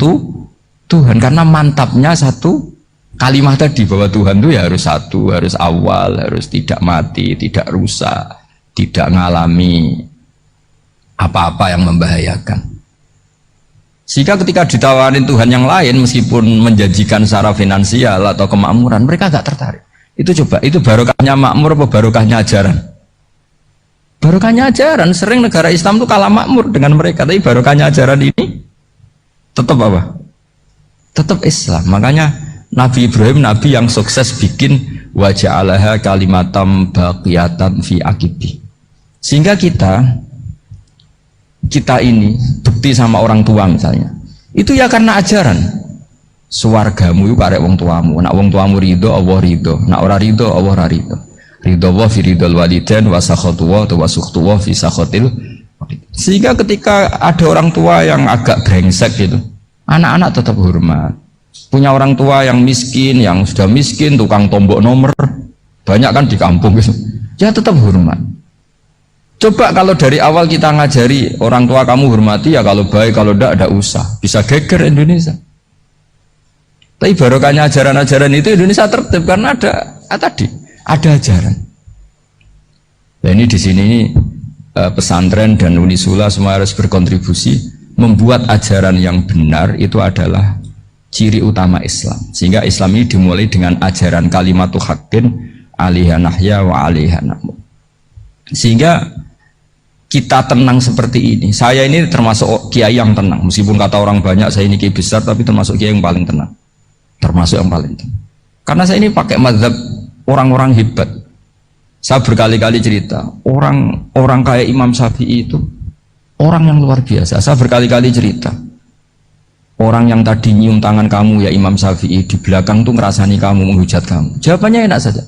Tuhan, karena mantapnya satu kalimat tadi bahwa Tuhan itu ya harus satu, harus awal, harus tidak mati, tidak rusak, tidak mengalami apa-apa yang membahayakan. Sehingga ketika ditawarin Tuhan yang lain meskipun menjanjikan secara finansial atau kemakmuran, mereka gak tertarik. Itu coba, itu barokahnya makmur apa barokahnya ajaran? Barokahnya ajaran. Sering negara Islam itu kalah makmur dengan mereka, tapi barokahnya ajaran ini tetap apa? Tetap Islam. Makanya Nabi Ibrahim, Nabi yang sukses bikin waja'alaha kalimatam baqiyatan fi aqibi. Sehingga kita ini bukti sama orang tua misalnya, itu ya karena ajaran. Suwargamu itu karek wong tuamu, nak wong tuamu ridho Allah ridho, nak ora ridho Allah ora ridho. Ridho wa fi ridhol walidain wa sakhatu wa sukhtu wa fi sakhatil. Sehingga ketika ada orang tua yang agak brengsek gitu, anak-anak tetap hormat. Punya orang tua yang miskin, yang sudah miskin, tukang tombok nomor, banyak kan di kampung gitu, ya tetap hormat. Coba kalau dari awal kita ngajari orang tua kamu hormati ya, kalau baik, kalau tidak usah, bisa geger Indonesia. Tapi barokahnya ajaran-ajaran itu Indonesia tertib karena ada ajaran. Nah ini di sini pesantren dan Unisula semua harus berkontribusi membuat ajaran yang benar itu adalah ciri utama Islam. Sehingga Islam ini dimulai dengan ajaran kalimatu haqqin alaiha nahya wa alaiha namut. Sehingga kita tenang seperti ini. Saya ini termasuk kiai yang tenang, meskipun kata orang banyak saya ini kiai besar, tapi termasuk kiai yang paling tenang, termasuk yang paling tenang. Karena saya ini pakai mazhab orang-orang hebat. Saya berkali-kali cerita, orang kayak Imam Syafi'i itu orang yang luar biasa. Saya berkali-kali cerita, orang yang tadi nyium tangan kamu ya Imam Syafi'i di belakang tuh ngerasani kamu, menghujat kamu? Jawabannya enak saja.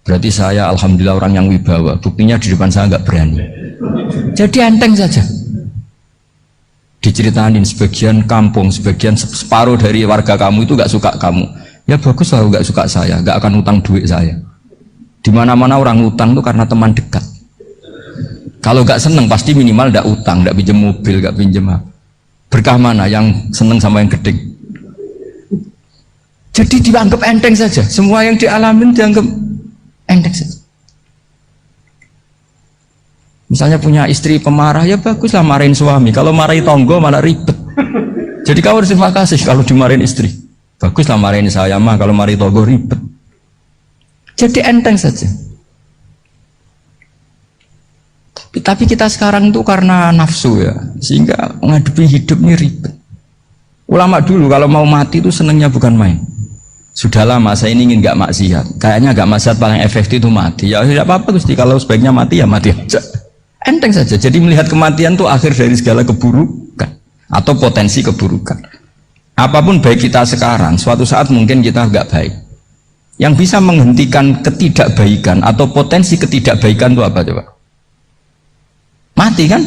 Berarti saya alhamdulillah orang yang wibawa, buktinya di depan saya nggak berani. Jadi enteng saja. Diceritain sebagian kampung, sebagian separuh dari warga kamu itu nggak suka kamu. Ya bagus lah nggak suka saya, nggak akan utang duit saya. Di mana-mana orang utang tuh karena teman dekat. Kalau nggak seneng pasti minimal nggak utang, nggak pinjam mobil, nggak pinjam apa. Berkah mana yang seneng sama yang gede? Jadi dianggap enteng saja. Semua yang dialamin dianggap enteng saja. Misalnya punya istri pemarah, ya baguslah marahin suami. Kalau marahin tonggo malah ribet. Jadi kau harus terima kasih kalau dimarahin istri. Baguslah marahin saya mah, kalau marahin tonggo ribet. Jadi enteng saja. Tapi kita sekarang itu karena nafsu ya, sehingga menghadapi hidup ini ribet. Ulama dulu kalau mau mati itu senengnya bukan main. Sudah lama saya ini ingin nggak maksiat. Kayaknya nggak maksiat paling efektif itu mati. Ya tidak apa-apa Gusti, kalau sebaiknya mati ya mati aja. Enteng saja. Jadi melihat kematian itu akhir dari segala keburukan atau potensi keburukan. Apapun baik kita sekarang, suatu saat mungkin kita nggak baik. Yang bisa menghentikan ketidakbaikan atau potensi ketidakbaikan itu apa coba? Mati kan?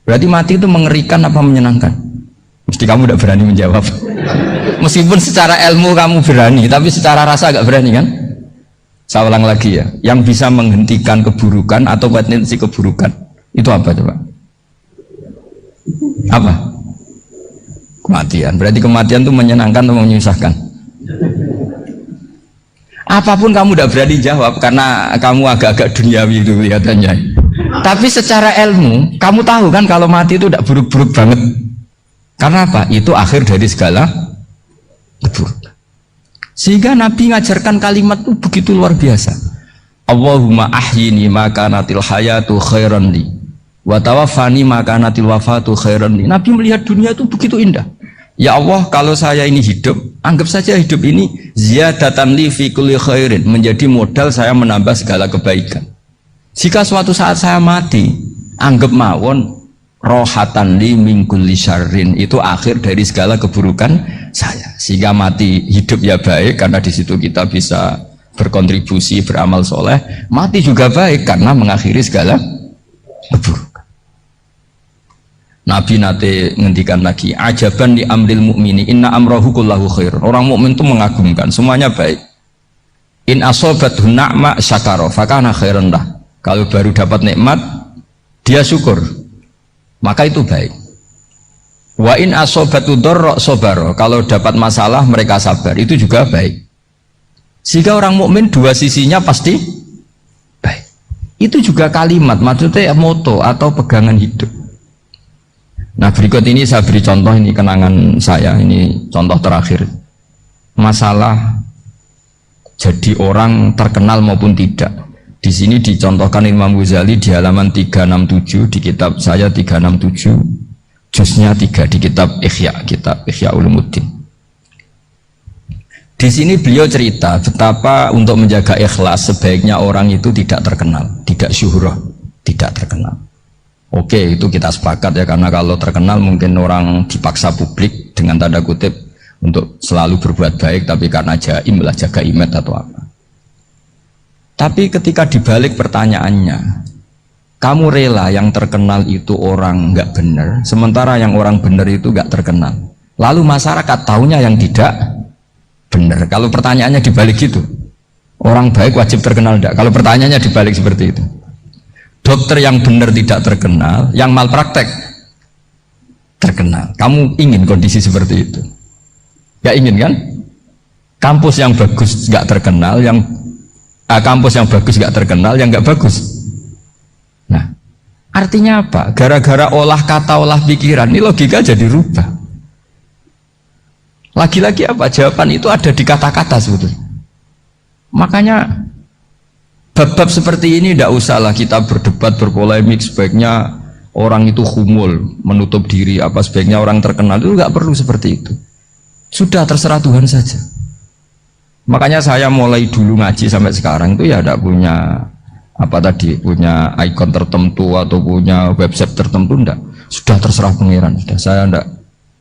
Berarti mati itu mengerikan apa menyenangkan? Mesti kamu tidak berani menjawab. Meskipun secara ilmu kamu berani, tapi secara rasa agak berani kan? Saya ulang lagi ya, yang bisa menghentikan keburukan atau potensi keburukan itu apa coba? Apa? Kematian. Berarti kematian itu menyenangkan atau menyusahkan? Apapun kamu tidak berani jawab karena kamu agak-agak duniawi itu kelihatannya. Tapi secara ilmu, kamu tahu kan kalau mati itu tidak buruk-buruk banget. Karena apa? Itu akhir dari segala keburukan. Sehingga Nabi ngajarkan kalimat itu begitu luar biasa. Allahumma ahyini maka natil hayatu khairan li wa tawaffani maka natil wafatu khairan li. Nabi melihat dunia itu begitu indah. Ya Allah, kalau saya ini hidup, anggap saja hidup ini ziyadatan li fi kulli khairin, menjadi modal saya menambah segala kebaikan. Jika suatu saat saya mati, anggap mawon rohatan li min kulli syarrin, itu akhir dari segala keburukan saya. Sehingga mati hidup ya baik karena di situ kita bisa berkontribusi beramal soleh. Mati juga baik karena mengakhiri segala keburukan. Nabi nate ngendikan lagi, ajaban li amril mu'mini inna amrahu kullahu khair. Orang mukmin itu mengagumkan, semuanya baik. In asobathu na'ma syakara fakana khairan lah. Kalau baru dapat nikmat dia syukur, maka itu baik. Wa in asobatu dharra sabara, kalau dapat masalah mereka sabar, itu juga baik. Sehingga orang mukmin dua sisinya pasti baik. Itu juga kalimat, maksudnya moto atau pegangan hidup. Nah berikut ini saya beri contoh, ini kenangan saya, ini contoh terakhir. Masalah jadi orang terkenal maupun tidak. Di sini dicontohkan Imam Ghazali di halaman 367 di kitab saya 367, juznya 3 di kitab Ihya Ulumuddin. Di sini beliau cerita betapa untuk menjaga ikhlas sebaiknya orang itu tidak terkenal, tidak syuhrah, tidak terkenal. Oke, itu kita sepakat ya, karena kalau terkenal mungkin orang dipaksa publik dengan tanda kutip untuk selalu berbuat baik, tapi karena jaim lah, jaga image atau apa. Tapi ketika dibalik pertanyaannya, kamu rela yang terkenal itu orang nggak benar, sementara yang orang benar itu nggak terkenal. Lalu masyarakat taunya yang tidak benar. Kalau pertanyaannya dibalik gitu, orang baik wajib terkenal enggak? Kalau pertanyaannya dibalik seperti itu, dokter yang benar tidak terkenal, yang malpraktek terkenal. Kamu ingin kondisi seperti itu? Nggak ingin kan? Kampus yang bagus nggak terkenal, kampus yang bagus nggak terkenal, yang nggak bagus. Nah, artinya apa? Gara-gara olah kata, olah pikiran, ini logika jadi rubah. Lagi-lagi apa? Jawaban itu ada di kata-kata sebetulnya. Makanya bab-bab seperti ini tidak usahlah kita berdebat, berpolemik. Sebaiknya orang itu humul, menutup diri, apa sebaiknya orang terkenal, itu nggak perlu seperti itu. Sudah terserah Tuhan saja. Makanya saya mulai dulu ngaji sampai sekarang itu ya tidak punya punya ikon tertentu atau punya website tertentu, enggak. Sudah terserah pangeran, sudah. Saya enggak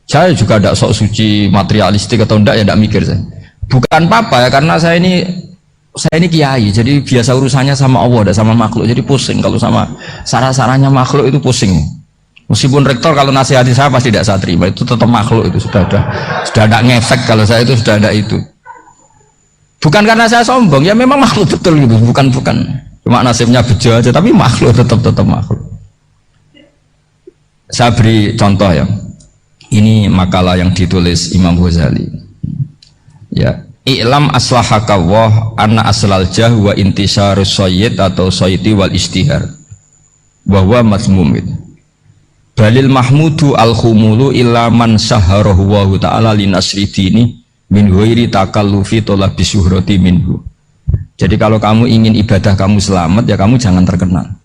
Saya juga tidak sok suci materialistik atau enggak ya, tidak mikir saya. Bukan apa-apa ya, karena saya ini kiai, jadi biasa urusannya sama Allah, tidak sama makhluk. Jadi pusing kalau sama sarah-sarahnya makhluk itu pusing. Meskipun rektor kalau nasihati saya pasti tidak saya terima, itu tetap makhluk, itu sudah ada ngefek kalau saya itu sudah ada itu. Bukan karena saya sombong, ya memang makhluk betul gitu, bukan. Cuma nasibnya bejo aja, tapi makhluk tetap makhluk. Saya beri contoh ya. Ini makalah yang ditulis Imam Ghazali. Ya, i'lam aslahakawah anna aslal jah wa intisarus sayyid atau sayyidi wal istihar. Bahwa mazmum itu. Balil mahmudu al-khumulu illa man saharahu wa ta'ala linasri dini min ghairi takallufi tolabi syuhrati minhu. Jadi kalau kamu ingin ibadah kamu selamat, ya kamu jangan terkenal.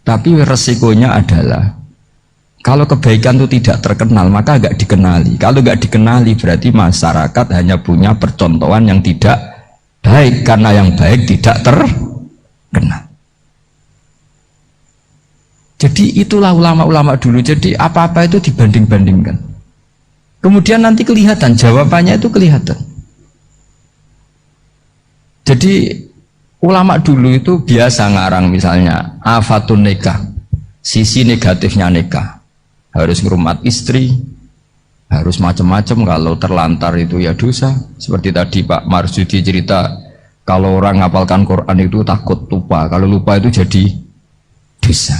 Tapi resikonya adalah kalau kebaikan itu tidak terkenal, maka agak dikenali. Kalau agak dikenali berarti masyarakat hanya punya percontohan yang tidak baik, karena yang baik tidak terkenal. Jadi itulah ulama-ulama dulu. Jadi apa-apa itu dibanding-bandingkan. Kemudian nanti kelihatan, jawabannya itu kelihatan. Jadi ulama dulu itu biasa ngarang misalnya afatun nikah, sisi negatifnya nikah. Harus ngurmat istri, harus macam-macam, kalau terlantar itu ya dosa. Seperti tadi Pak Marsudi cerita, kalau orang ngapalkan Quran itu takut lupa, kalau lupa itu jadi dosa.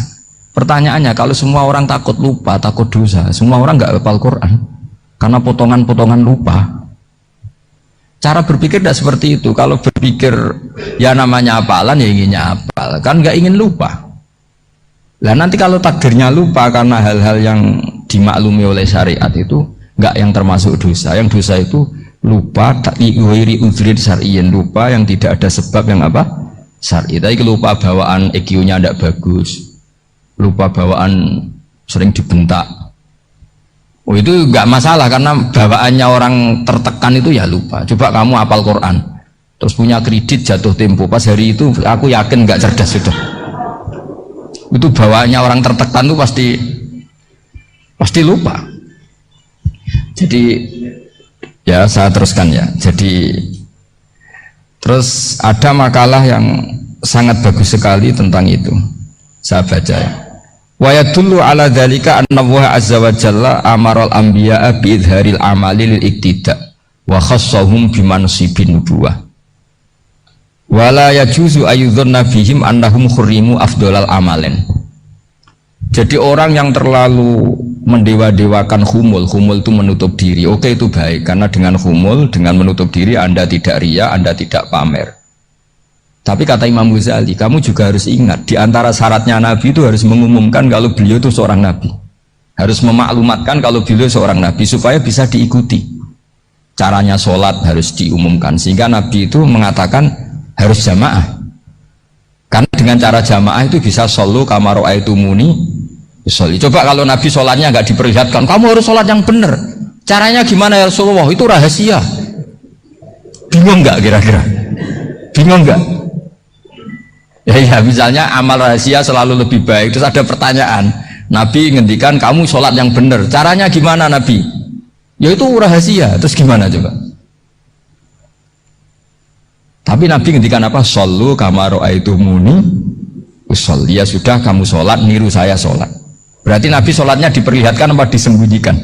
Pertanyaannya, kalau semua orang takut lupa, takut dosa, semua orang nggak hafal Quran karena potongan-potongan lupa. Cara berpikir tidak seperti itu. Kalau berpikir ya namanya hafalan, ya inginnya hafal, kan nggak ingin lupa. Nah nanti kalau takdirnya lupa karena hal-hal yang dimaklumi oleh syariat itu nggak yang termasuk dosa. Yang dosa itu lupa ta'wiri udhrin syar'iyyin, lupa yang tidak ada sebab yang apa? Syar'i. Tapi lupa bawaan EQ-nya tidak bagus, lupa bawaan sering dibentak. Oh itu nggak masalah karena bawaannya orang tertekan itu ya lupa. Coba kamu hafal Quran, terus punya kredit jatuh tempo, pas hari itu aku yakin nggak cerdas sudah. Itu bawaannya orang tertekan tuh pasti lupa. Jadi ya saya teruskan ya. Jadi terus ada makalah yang sangat bagus sekali tentang itu. Saya baca ya. Wa yadullu ala dzalika anna Allah azza wa jalla amaral anbiya'a bi idharil amali lil iktida wa khassahum bi mansibin nubuwah. Wala yajuzu ayyudhanna bihim annahum khurrimu afdolal amalen. Jadi orang yang terlalu mendewa-dewakan khumul itu menutup diri. Oke, itu baik, karena dengan khumul, dengan menutup diri Anda tidak ria, Anda tidak pamer. Tapi kata Imam Ghazali, kamu juga harus ingat, di antara syaratnya Nabi itu harus mengumumkan kalau beliau itu seorang Nabi, harus memaklumatkan kalau beliau seorang Nabi supaya bisa diikuti. Caranya sholat harus diumumkan, sehingga Nabi itu mengatakan harus jamaah, karena dengan cara jamaah itu bisa shollu kama ra'aitumuni usolli. Coba kalau Nabi sholatnya nggak diperlihatkan, kamu harus sholat yang benar, caranya gimana ya Rasulullah, itu rahasia. Bingung nggak kira-kira? Bingung nggak? Ya misalnya amal rahasia selalu lebih baik. Terus ada pertanyaan, Nabi ngendikan kamu sholat yang benar, caranya gimana Nabi? Ya itu rahasia. Terus gimana coba? Tapi Nabi ngendikan apa? Shollu kama ra'aitumuni usolli. Ya sudah, kamu sholat niru saya sholat. Berarti Nabi sholatnya diperlihatkan apa disembunyikan?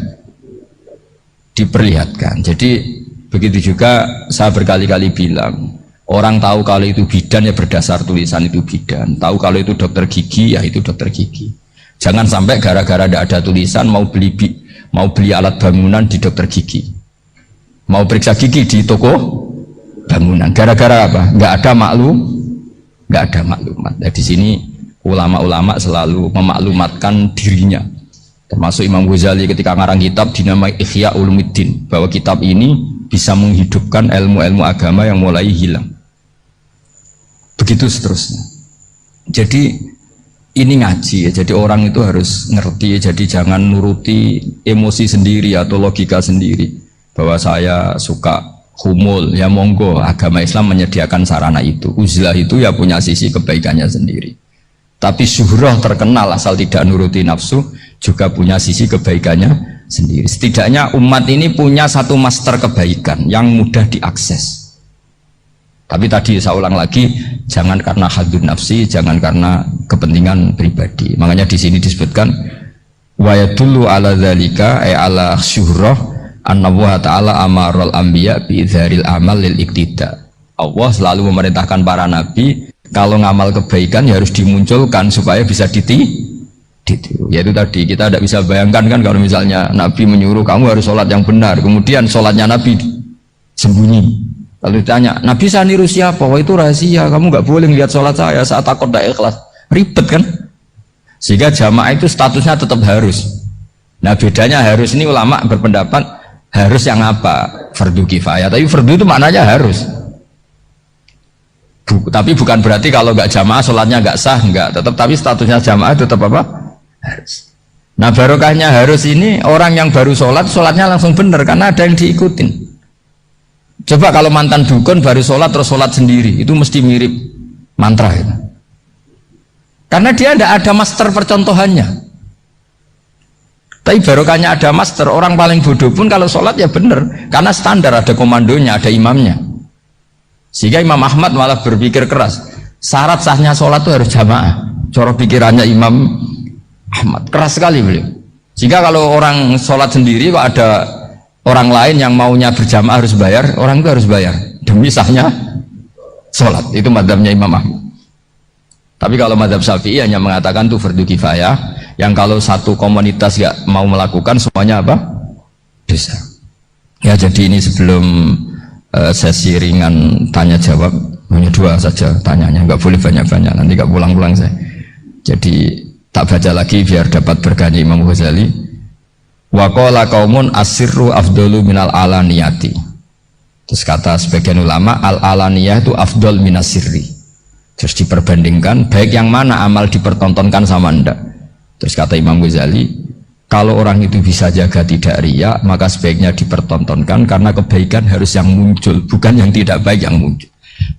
Diperlihatkan. Jadi begitu juga saya berkali-kali bilang, orang tahu kalau itu bidan ya berdasar tulisan itu bidan, tahu kalau itu dokter gigi ya itu dokter gigi. Jangan sampai gara-gara tidak ada tulisan mau beli alat bangunan di dokter gigi, mau periksa gigi di toko bangunan. Gara-gara apa? Nggak ada maklumat. Nah, di sini ulama-ulama selalu memaklumatkan dirinya, termasuk Imam Ghazali ketika ngarang kitab dinamai Ihya Ulumuddin, bahwa kitab ini bisa menghidupkan ilmu-ilmu agama yang mulai hilang. Begitu seterusnya. Jadi ini ngaji ya, jadi orang itu harus ngerti, jadi jangan nuruti emosi sendiri atau logika sendiri bahwa saya suka humul, ya monggo, agama Islam menyediakan sarana itu. Uzlah itu ya punya sisi kebaikannya sendiri. Tapi syuhrah terkenal asal tidak nuruti nafsu juga punya sisi kebaikannya sendiri. Setidaknya umat ini punya satu master kebaikan yang mudah diakses. Tapi tadi saya ulang lagi, jangan karena hadun nafsi, jangan karena kepentingan pribadi. Makanya di sini disebutkan wa yadullu ala dzalika ay ala syuhrah anna wa ta'ala amarul anbiya bi idzharil amal lil iktida. Allah selalu memerintahkan para nabi kalau ngamal kebaikan ya harus dimunculkan supaya bisa ditiru. Yaitu tadi kita tidak bisa bayangkan kan kalau misalnya Nabi menyuruh kamu harus sholat yang benar, kemudian sholatnya Nabi sembunyi. Lalu ditanya, Nabi saya niru siapa? Wah itu rahasia, kamu nggak boleh lihat sholat saya saat takut tidak ikhlas. Ribet kan? Sehingga jamaah itu statusnya tetap harus. Nah bedanya harus ini ulama berpendapat harus yang apa? Fardu kifayah. Tapi fardu itu maknanya harus. Tapi bukan berarti kalau nggak jamaah sholatnya nggak sah, nggak. Tetap tapi statusnya jamaah tetap apa? Harus. Nah barokahnya harus ini orang yang baru sholat, sholatnya langsung benar karena ada yang diikutin. Coba kalau mantan dukun baru sholat terus sholat sendiri, itu mesti mirip mantra ya. Karena dia tidak ada master percontohannya. Tapi barokahnya ada master, orang paling bodoh pun kalau sholat ya benar, karena standar ada komandonya, ada imamnya. Sehingga Imam Ahmad malah berpikir keras, syarat sahnya sholat itu harus jamaah. Cara pikirannya Imam Ahmad keras sekali beliau. Sehingga kalau orang sholat sendiri kok ada orang lain yang maunya berjamaah harus bayar, orang itu harus bayar demi sahnya sholat. Itu mazhabnya Imam Ahmad. Tapi kalau mazhab Syafi'i hanya mengatakan itu fardu kifayah, yang kalau satu komunitas gak mau melakukan semuanya apa? Dosa. Ya jadi ini sebelum sesi ringan tanya jawab, hanya 2 saja tanyanya, nggak boleh banyak-banyak, nanti gak pulang-pulang saya. Jadi tak baca lagi biar dapat berkahnya Imam Ghazali. Wa qala qaumun asirru afdalu minal alaniyati. Terus kata sebagian ulama al alaniyah itu afdal minas sirri. Terus diperbandingkan baik yang mana amal dipertontonkan sama ndak. Terus kata Imam Ghazali, kalau orang itu bisa jaga tidak riya, maka sebaiknya dipertontonkan karena kebaikan harus yang muncul, bukan yang tidak baik yang muncul.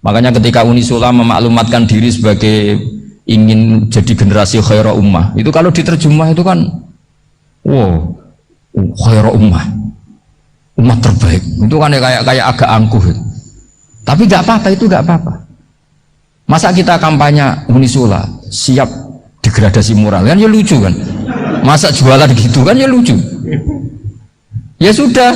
Makanya ketika Unisula memaklumatkan diri sebagai ingin jadi generasi khairah ummah, itu kalau diterjemah itu kan wow, khairah ummah, umat terbaik. Itu kan kayak agak angkuh. Tapi nggak apa-apa, itu nggak apa-apa. Masa kita kampanye Unisula siap degradasi moral, kan ya lucu kan? Masa jualan gitu kan ya lucu. Ya sudah,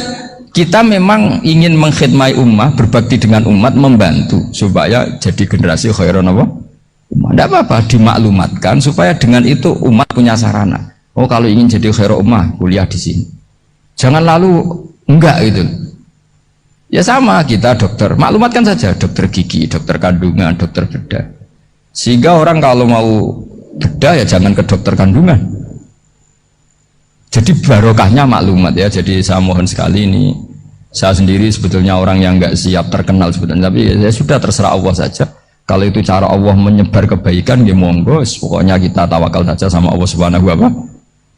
kita memang ingin mengkhidmati ummah, berbakti dengan umat, membantu supaya jadi generasi khairah ummah. Tidak apa-apa, dimaklumatkan supaya dengan itu umat punya sarana. Oh kalau ingin jadi khairah ummah, kuliah di sini. Jangan lalu enggak itu. Ya sama kita dokter, maklumatkan saja dokter gigi, dokter kandungan, dokter bedah. Sehingga orang kalau mau bedah ya jangan ke dokter kandungan. Jadi barokahnya maklumat ya. Jadi saya mohon sekali ini, saya sendiri sebetulnya orang yang enggak siap terkenal sebetulnya, tapi ya sudah terserah Allah saja. Kalau itu cara Allah menyebar kebaikan, ya monggo. Pokoknya kita tawakal saja sama Allah Subhanahu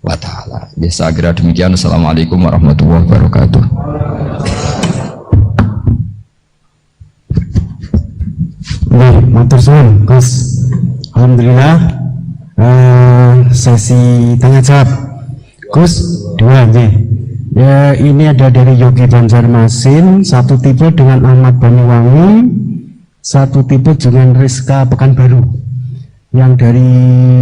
wa Ta'ala. Ya saya kira demikian. Assalamualaikum warahmatullahi wabarakatuh. Matur suwun, Gus. Alhamdulillah sesi tanya jawab Gus 2 aja. Ya ini ada dari Yogi Banjarmasin, satu tipe dengan Ahmad Banyuwangi, satu tipe dengan Rizka Pekanbaru. Yang dari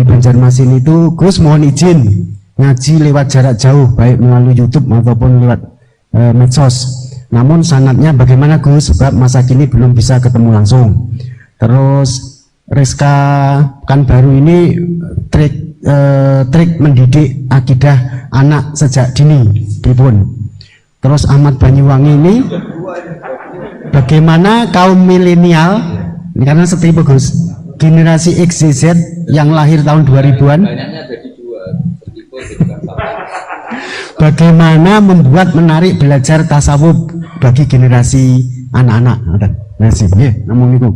Banjarmasin itu, Gus mohon izin ngaji lewat jarak jauh, baik melalui YouTube maupun lewat medsos. Namun sanadnya bagaimana Gus? Sebab masa kini belum bisa ketemu langsung. Terus Rizka Pekanbaru ini trik mendidik akidah anak sejak dini, pripun. Terus Ahmad Banyuwangi ini bagaimana kaum milenial, karena setipe Gus, generasi XZ yang lahir tahun 2000-an, bagaimana membuat menarik belajar tasawuf bagi generasi anak-anak. Nasib ya, namun itu.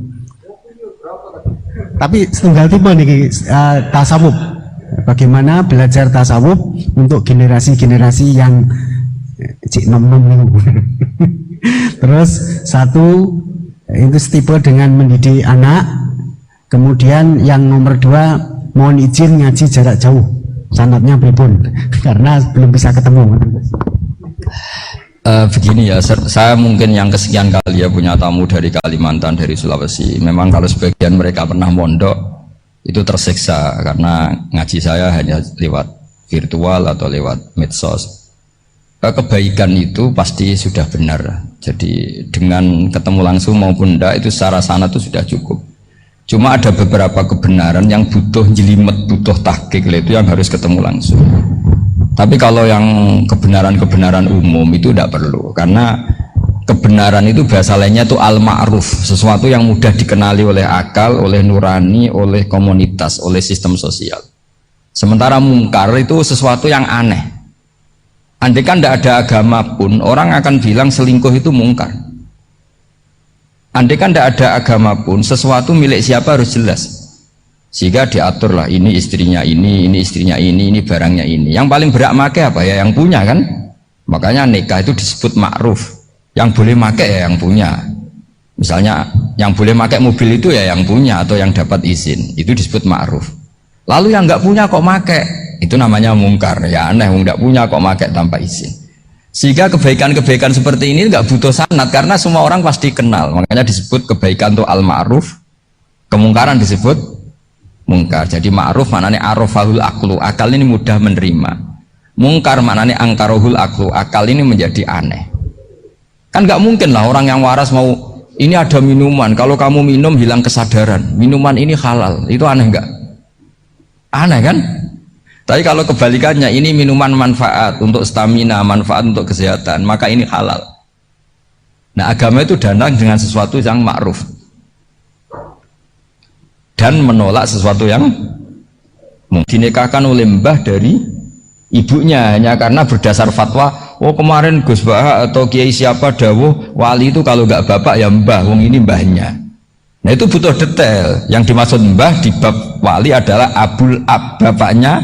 Tapi setunggal tipe nih tasawuf. Bagaimana belajar tasawuf untuk generasi-generasi yang cik nom-nom. Terus satu itu tipe dengan mendidik anak. Kemudian yang nomor 2 mohon izin ngaji jarak jauh. sanadnya pripun karena belum bisa ketemu. Begini ya, saya mungkin yang kesekian kali ya punya tamu dari Kalimantan, dari Sulawesi. Memang kalau sebagian mereka pernah mondok itu tersiksa karena ngaji saya hanya lewat virtual atau lewat medsos. Kebaikan itu pasti sudah benar. Jadi dengan ketemu langsung maupun enggak itu secara sanad itu sudah cukup. Cuma ada beberapa kebenaran yang butuh jelimet, butuh tahqiq, itu yang harus ketemu langsung. Tapi kalau yang kebenaran-kebenaran umum itu tidak perlu, karena kebenaran itu bahasa lainnya itu al-ma'ruf, sesuatu yang mudah dikenali oleh akal, oleh nurani, oleh komunitas, oleh sistem sosial. Sementara mungkar itu sesuatu yang aneh. Andai kan tidak ada agama pun, orang akan bilang selingkuh itu mungkar. Andai kan tidak ada agama pun, sesuatu milik siapa harus jelas. Sehingga diaturlah ini istrinya ini istrinya ini barangnya ini. Yang paling berhak make apa ya yang punya kan. Makanya nikah itu disebut ma'ruf. Yang boleh make ya yang punya. Misalnya yang boleh make mobil itu ya yang punya atau yang dapat izin. Itu disebut ma'ruf. Lalu yang nggak punya kok make, itu namanya mungkar. Ya aneh, nggak punya kok make tanpa izin. Sehingga kebaikan-kebaikan seperti ini nggak butuh sanad karena semua orang pasti kenal. Makanya disebut kebaikan itu al-ma'ruf, kemungkaran disebut mungkar. Jadi ma'ruf maknanya arafahul aklu, akal ini mudah menerima. Mungkar maknanya angkarohul aklu, akal ini menjadi aneh. Kan nggak mungkin lah orang yang waras mau ini ada minuman, kalau kamu minum hilang kesadaran, minuman ini halal, itu aneh nggak? Aneh kan? Tapi kalau kebalikannya, ini minuman manfaat untuk stamina, manfaat untuk kesehatan, maka ini halal. Nah agama itu datang dengan sesuatu yang ma'ruf dan menolak sesuatu yang mungkin dinikahkan oleh mbah dari ibunya hanya karena berdasar fatwa. Oh kemarin Gus Bah atau Kiai siapa dawuh wali itu kalau nggak bapak ya mbah, wong ini mbahnya. Nah itu butuh detail. Yang dimaksud mbah di bab wali adalah abul ab, bapaknya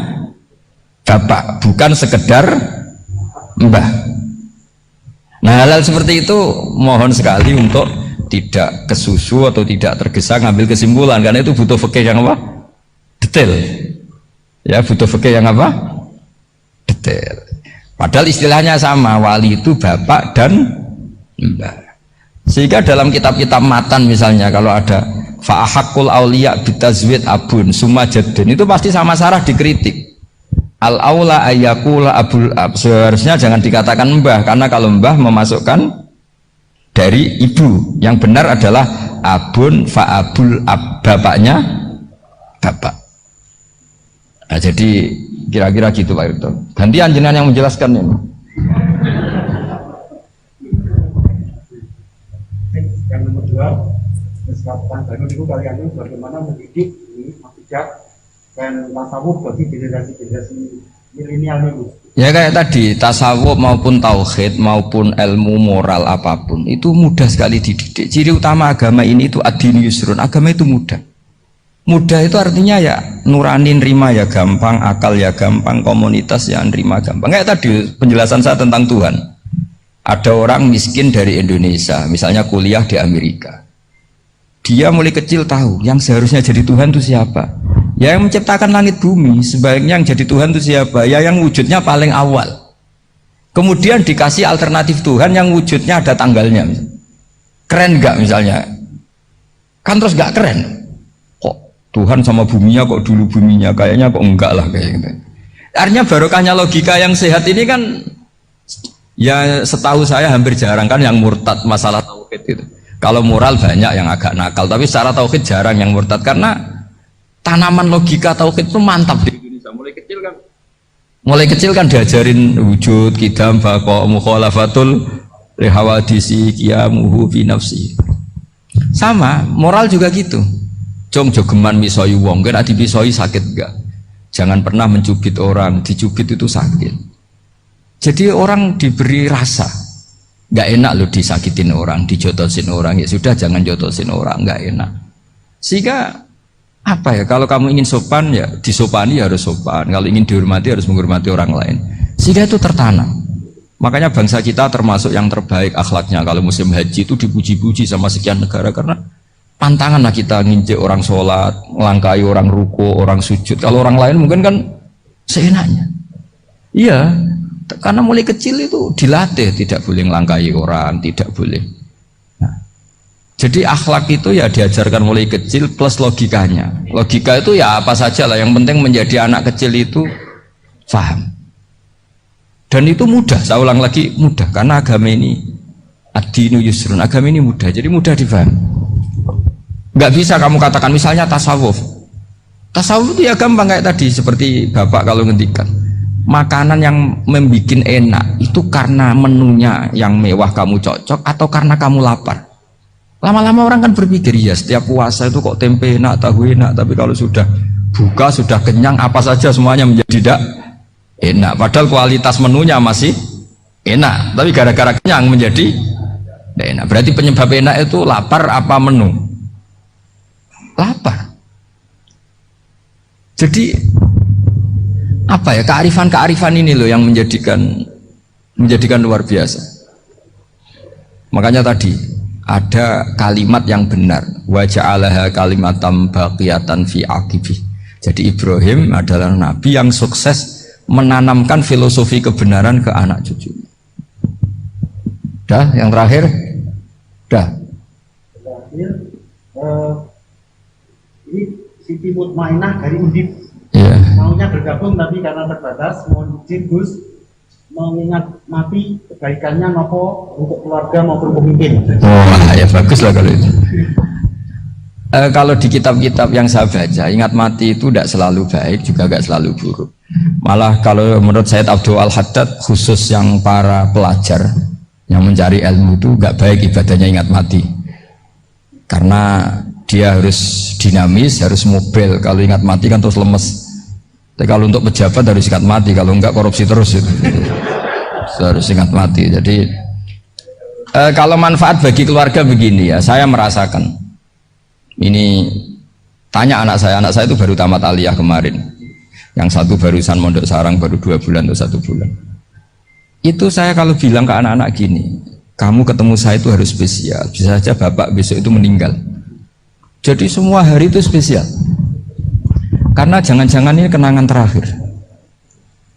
bapak, bukan sekedar mbah. Nah hal-hal seperti itu mohon sekali untuk tidak kesusu atau tidak tergesa ngambil kesimpulan, karena itu butuh fikih yang apa? Detail. Ya butuh fikih yang apa? Detail. Padahal istilahnya sama, wali itu bapak dan mbah. Sehingga dalam kitab-kitab matan misalnya kalau ada fa'ahakul auliya bitazwid abun summa jaddun, itu pasti sama sarah dikritik. Al aula ayyakula abul ab, seharusnya jangan dikatakan mbah, karena kalau mbah memasukkan dari ibu, yang benar adalah abun fa'abul ab, bapaknya bapak. Nah, jadi kira-kira gitu Pak Irto. Gantian jenengan yang menjelaskan ini. Yang nomor 2, Kesempatan Bandung itu kalian bagaimana mendidik ini akhidat dan tasawuf bagi generasi-generasi milenial ini. Ya kayak tadi, tasawuf maupun tauhid maupun ilmu moral apapun itu mudah sekali dididik. Ciri utama agama ini itu ad-din yusrun, agama itu mudah. Mudah itu artinya ya nurani nerima ya gampang, akal ya gampang, komunitas ya nerima gampang. Kayak tadi penjelasan saya tentang Tuhan. Ada orang miskin dari Indonesia, misalnya kuliah di Amerika. Dia mulai kecil tahu yang seharusnya jadi Tuhan itu siapa. Ya yang menciptakan langit bumi, sebaiknya yang jadi Tuhan itu siapa? Ya yang wujudnya paling awal. Kemudian dikasih alternatif Tuhan yang wujudnya ada tanggalnya. Keren nggak misalnya? Kan terus nggak keren. Kok Tuhan sama buminya kok dulu buminya? Kayaknya kok enggak lah kayak gitu. Artinya barokahnya logika yang sehat ini kan, ya setahu saya hampir jarang kan yang murtad masalah tauhid itu. Kalau moral banyak yang agak nakal, tapi secara tauhid jarang yang murtad karena tanaman logika tauhid itu mantap di Indonesia. Mulai kecil kan diajarin wujud, kidam, bako, mukhalafatul lihawadisi, qiyamuhu fi nafsi. Sama, moral juga gitu. Jong jogeman misoi wong, kena dipisoi sakit enggak? Jangan pernah mencubit orang, dicubit itu sakit. Jadi orang diberi rasa, enggak enak loh disakitin orang, dijotosin orang, ya sudah jangan jotosin orang, enggak enak. Sehingga apa ya, kalau kamu ingin sopan ya disopani harus sopan, kalau ingin dihormati harus menghormati orang lain, sehingga itu tertanam. Makanya bangsa kita termasuk yang terbaik akhlaknya. Kalau musim haji itu dipuji-puji sama sekian negara karena pantangan lah kita nginjek orang sholat, melangkai orang ruko, orang sujud. Kalau orang lain mungkin kan seenaknya. Iya, karena mulai kecil itu dilatih tidak boleh ngelangkai orang, tidak boleh. Nah, jadi akhlak itu ya diajarkan mulai kecil plus logikanya. Logika itu ya apa saja lah, yang penting menjadi anak kecil itu paham. Dan itu mudah, saya ulang lagi mudah, karena agama ini ad-dinu yusrun, agama ini mudah, jadi mudah difahami. Nggak bisa kamu katakan misalnya tasawuf. Tasawuf itu ya gampang kayak tadi, seperti Bapak kalau ngendikan. Makanan yang membuat enak itu karena menunya yang mewah kamu cocok atau karena kamu lapar. Lama-lama orang kan berpikir, ya setiap puasa itu kok tempe enak, tahu enak, tapi kalau sudah buka, sudah kenyang, apa saja semuanya menjadi tidak enak. Padahal kualitas menunya masih enak, tapi gara-gara kenyang menjadi tidak enak. Berarti penyebab enak itu lapar apa menu? Lapar. Jadi apa ya, kearifan-kearifan ini loh yang menjadikan luar biasa. Makanya tadi ada kalimat yang benar, wa ja'alaha kalimatam baqiyatan fi aqibih. Jadi Ibrahim adalah nabi yang sukses menanamkan filosofi kebenaran ke anak cucu. Dah, yang terakhir. Dah. Terakhir, ini Siti Mutmainah dari Undip. Yeah. Maunya bergabung tapi karena terbatas, mohon izin Gus mengingat mati kebaikannya nopo untuk keluarga maupun pemimpin. Oh ya bagus lah kalau itu. Kalau di kitab-kitab yang saya baca, ingat mati itu tidak selalu baik, juga tidak selalu buruk. Malah kalau menurut Sayyid Abdul Al-Haddad, khusus yang para pelajar yang mencari ilmu itu nggak baik ibadahnya ingat mati, karena dia harus dinamis, harus mobil. Kalau ingat mati kan terus lemes. Tapi kalau untuk pejabat harus ingat mati, kalau enggak korupsi terus itu. Harus ingat mati. Jadi kalau manfaat bagi keluarga begini ya, saya merasakan. Ini tanya anak saya itu baru tamat aliyah kemarin. Yang satu barusan mondok sarang baru 2 bulan atau 1 bulan. Itu saya kalau bilang ke anak-anak gini, kamu ketemu saya itu harus spesial. Bisa saja bapak besok itu meninggal. Jadi semua hari itu spesial. Karena jangan-jangan ini kenangan terakhir.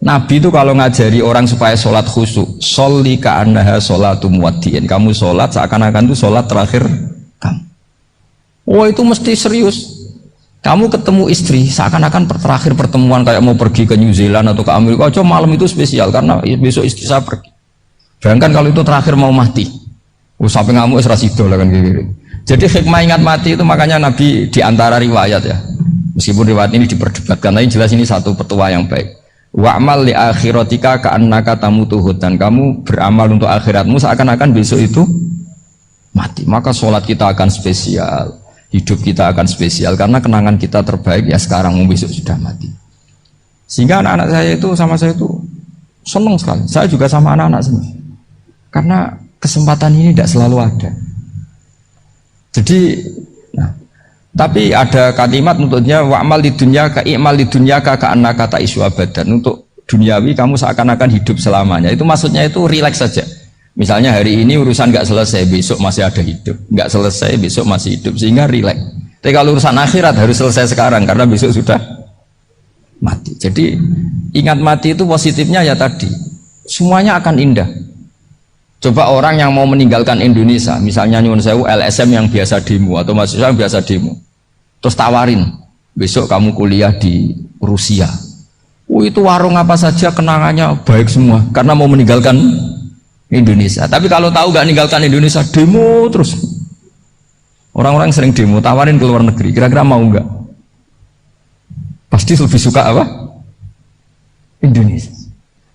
Nabi itu kalau ngajari orang supaya sholat khusyuk, sholli ka'annaha sholatum muwaddi'in. Kamu sholat seakan-akan itu sholat terakhir kamu. Oh itu mesti serius. Kamu ketemu istri seakan-akan terakhir pertemuan, kayak mau pergi ke New Zealand atau ke Amerika. Oh malam itu spesial karena besok istri saya pergi. Bayangkan kalau itu terakhir mau mati. Sampai ngamuk serasido lah kan gitu. Jadi hikmah ingat mati itu makanya Nabi diantara riwayat ya. Meskipun riwayat ini diperdebatkan, tapi jelas ini satu petua yang baik. Wa'mal li akhiratika ka'annaka tamutuhud, dan kamu beramal untuk akhiratmu seakan-akan besok itu mati. Maka sholat kita akan spesial, hidup kita akan spesial, karena kenangan kita terbaik ya sekarang, besok sudah mati. Sehingga anak-anak saya itu sama saya itu senang sekali. Saya juga sama anak-anak senang. Karena kesempatan ini tidak selalu ada. Jadi, nah, tapi ada kalimat untuknya wa'mal di dunya ka i'mal di dunya ka annaka ta'isyu abadan. Untuk duniawi kamu seakan-akan hidup selamanya. Itu maksudnya itu rileks saja. Misalnya hari ini urusan nggak selesai, besok masih ada hidup. Nggak selesai, besok masih hidup, sehingga rileks. Tapi kalau urusan akhirat harus selesai sekarang karena besok sudah mati. Jadi ingat mati itu positifnya ya tadi, semuanya akan indah. Coba orang yang mau meninggalkan Indonesia, misalnya nyuwun sewu LSM yang biasa demo atau mahasiswa yang biasa demo, terus tawarin besok kamu kuliah di Rusia. Itu warung apa saja kenangannya baik semua karena mau meninggalkan Indonesia. Tapi kalau tahu gak meninggalkan Indonesia, demo terus. Orang-orang sering demo, tawarin ke luar negeri, kira-kira mau nggak? Pasti lebih suka apa? Indonesia.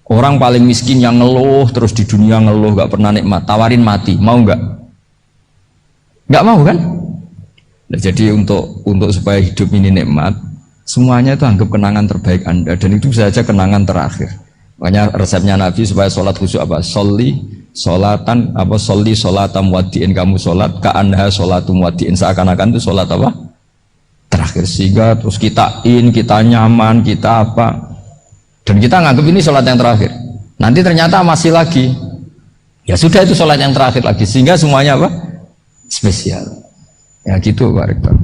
Orang paling miskin yang ngeluh terus di dunia ngeluh, gak pernah nikmat, tawarin mati, mau nggak? Nggak mau kan? Nah, jadi untuk supaya hidup ini nikmat, semuanya itu anggap kenangan terbaik Anda, dan itu saja kenangan terakhir. Makanya resepnya Nabi supaya sholat khusyuk apa? Sholli sholatan apa? Sholli sholatam wadiin, kamu sholat ka'anha sholatum wadiin, seakan-akan itu sholat apa? Terakhir. Sehingga terus kita nyaman, kita apa, dan kita nganggap ini sholat yang terakhir. Nanti ternyata masih lagi, ya sudah itu sholat yang terakhir lagi, sehingga semuanya apa? Spesial. Ya gitu Pak Rektor.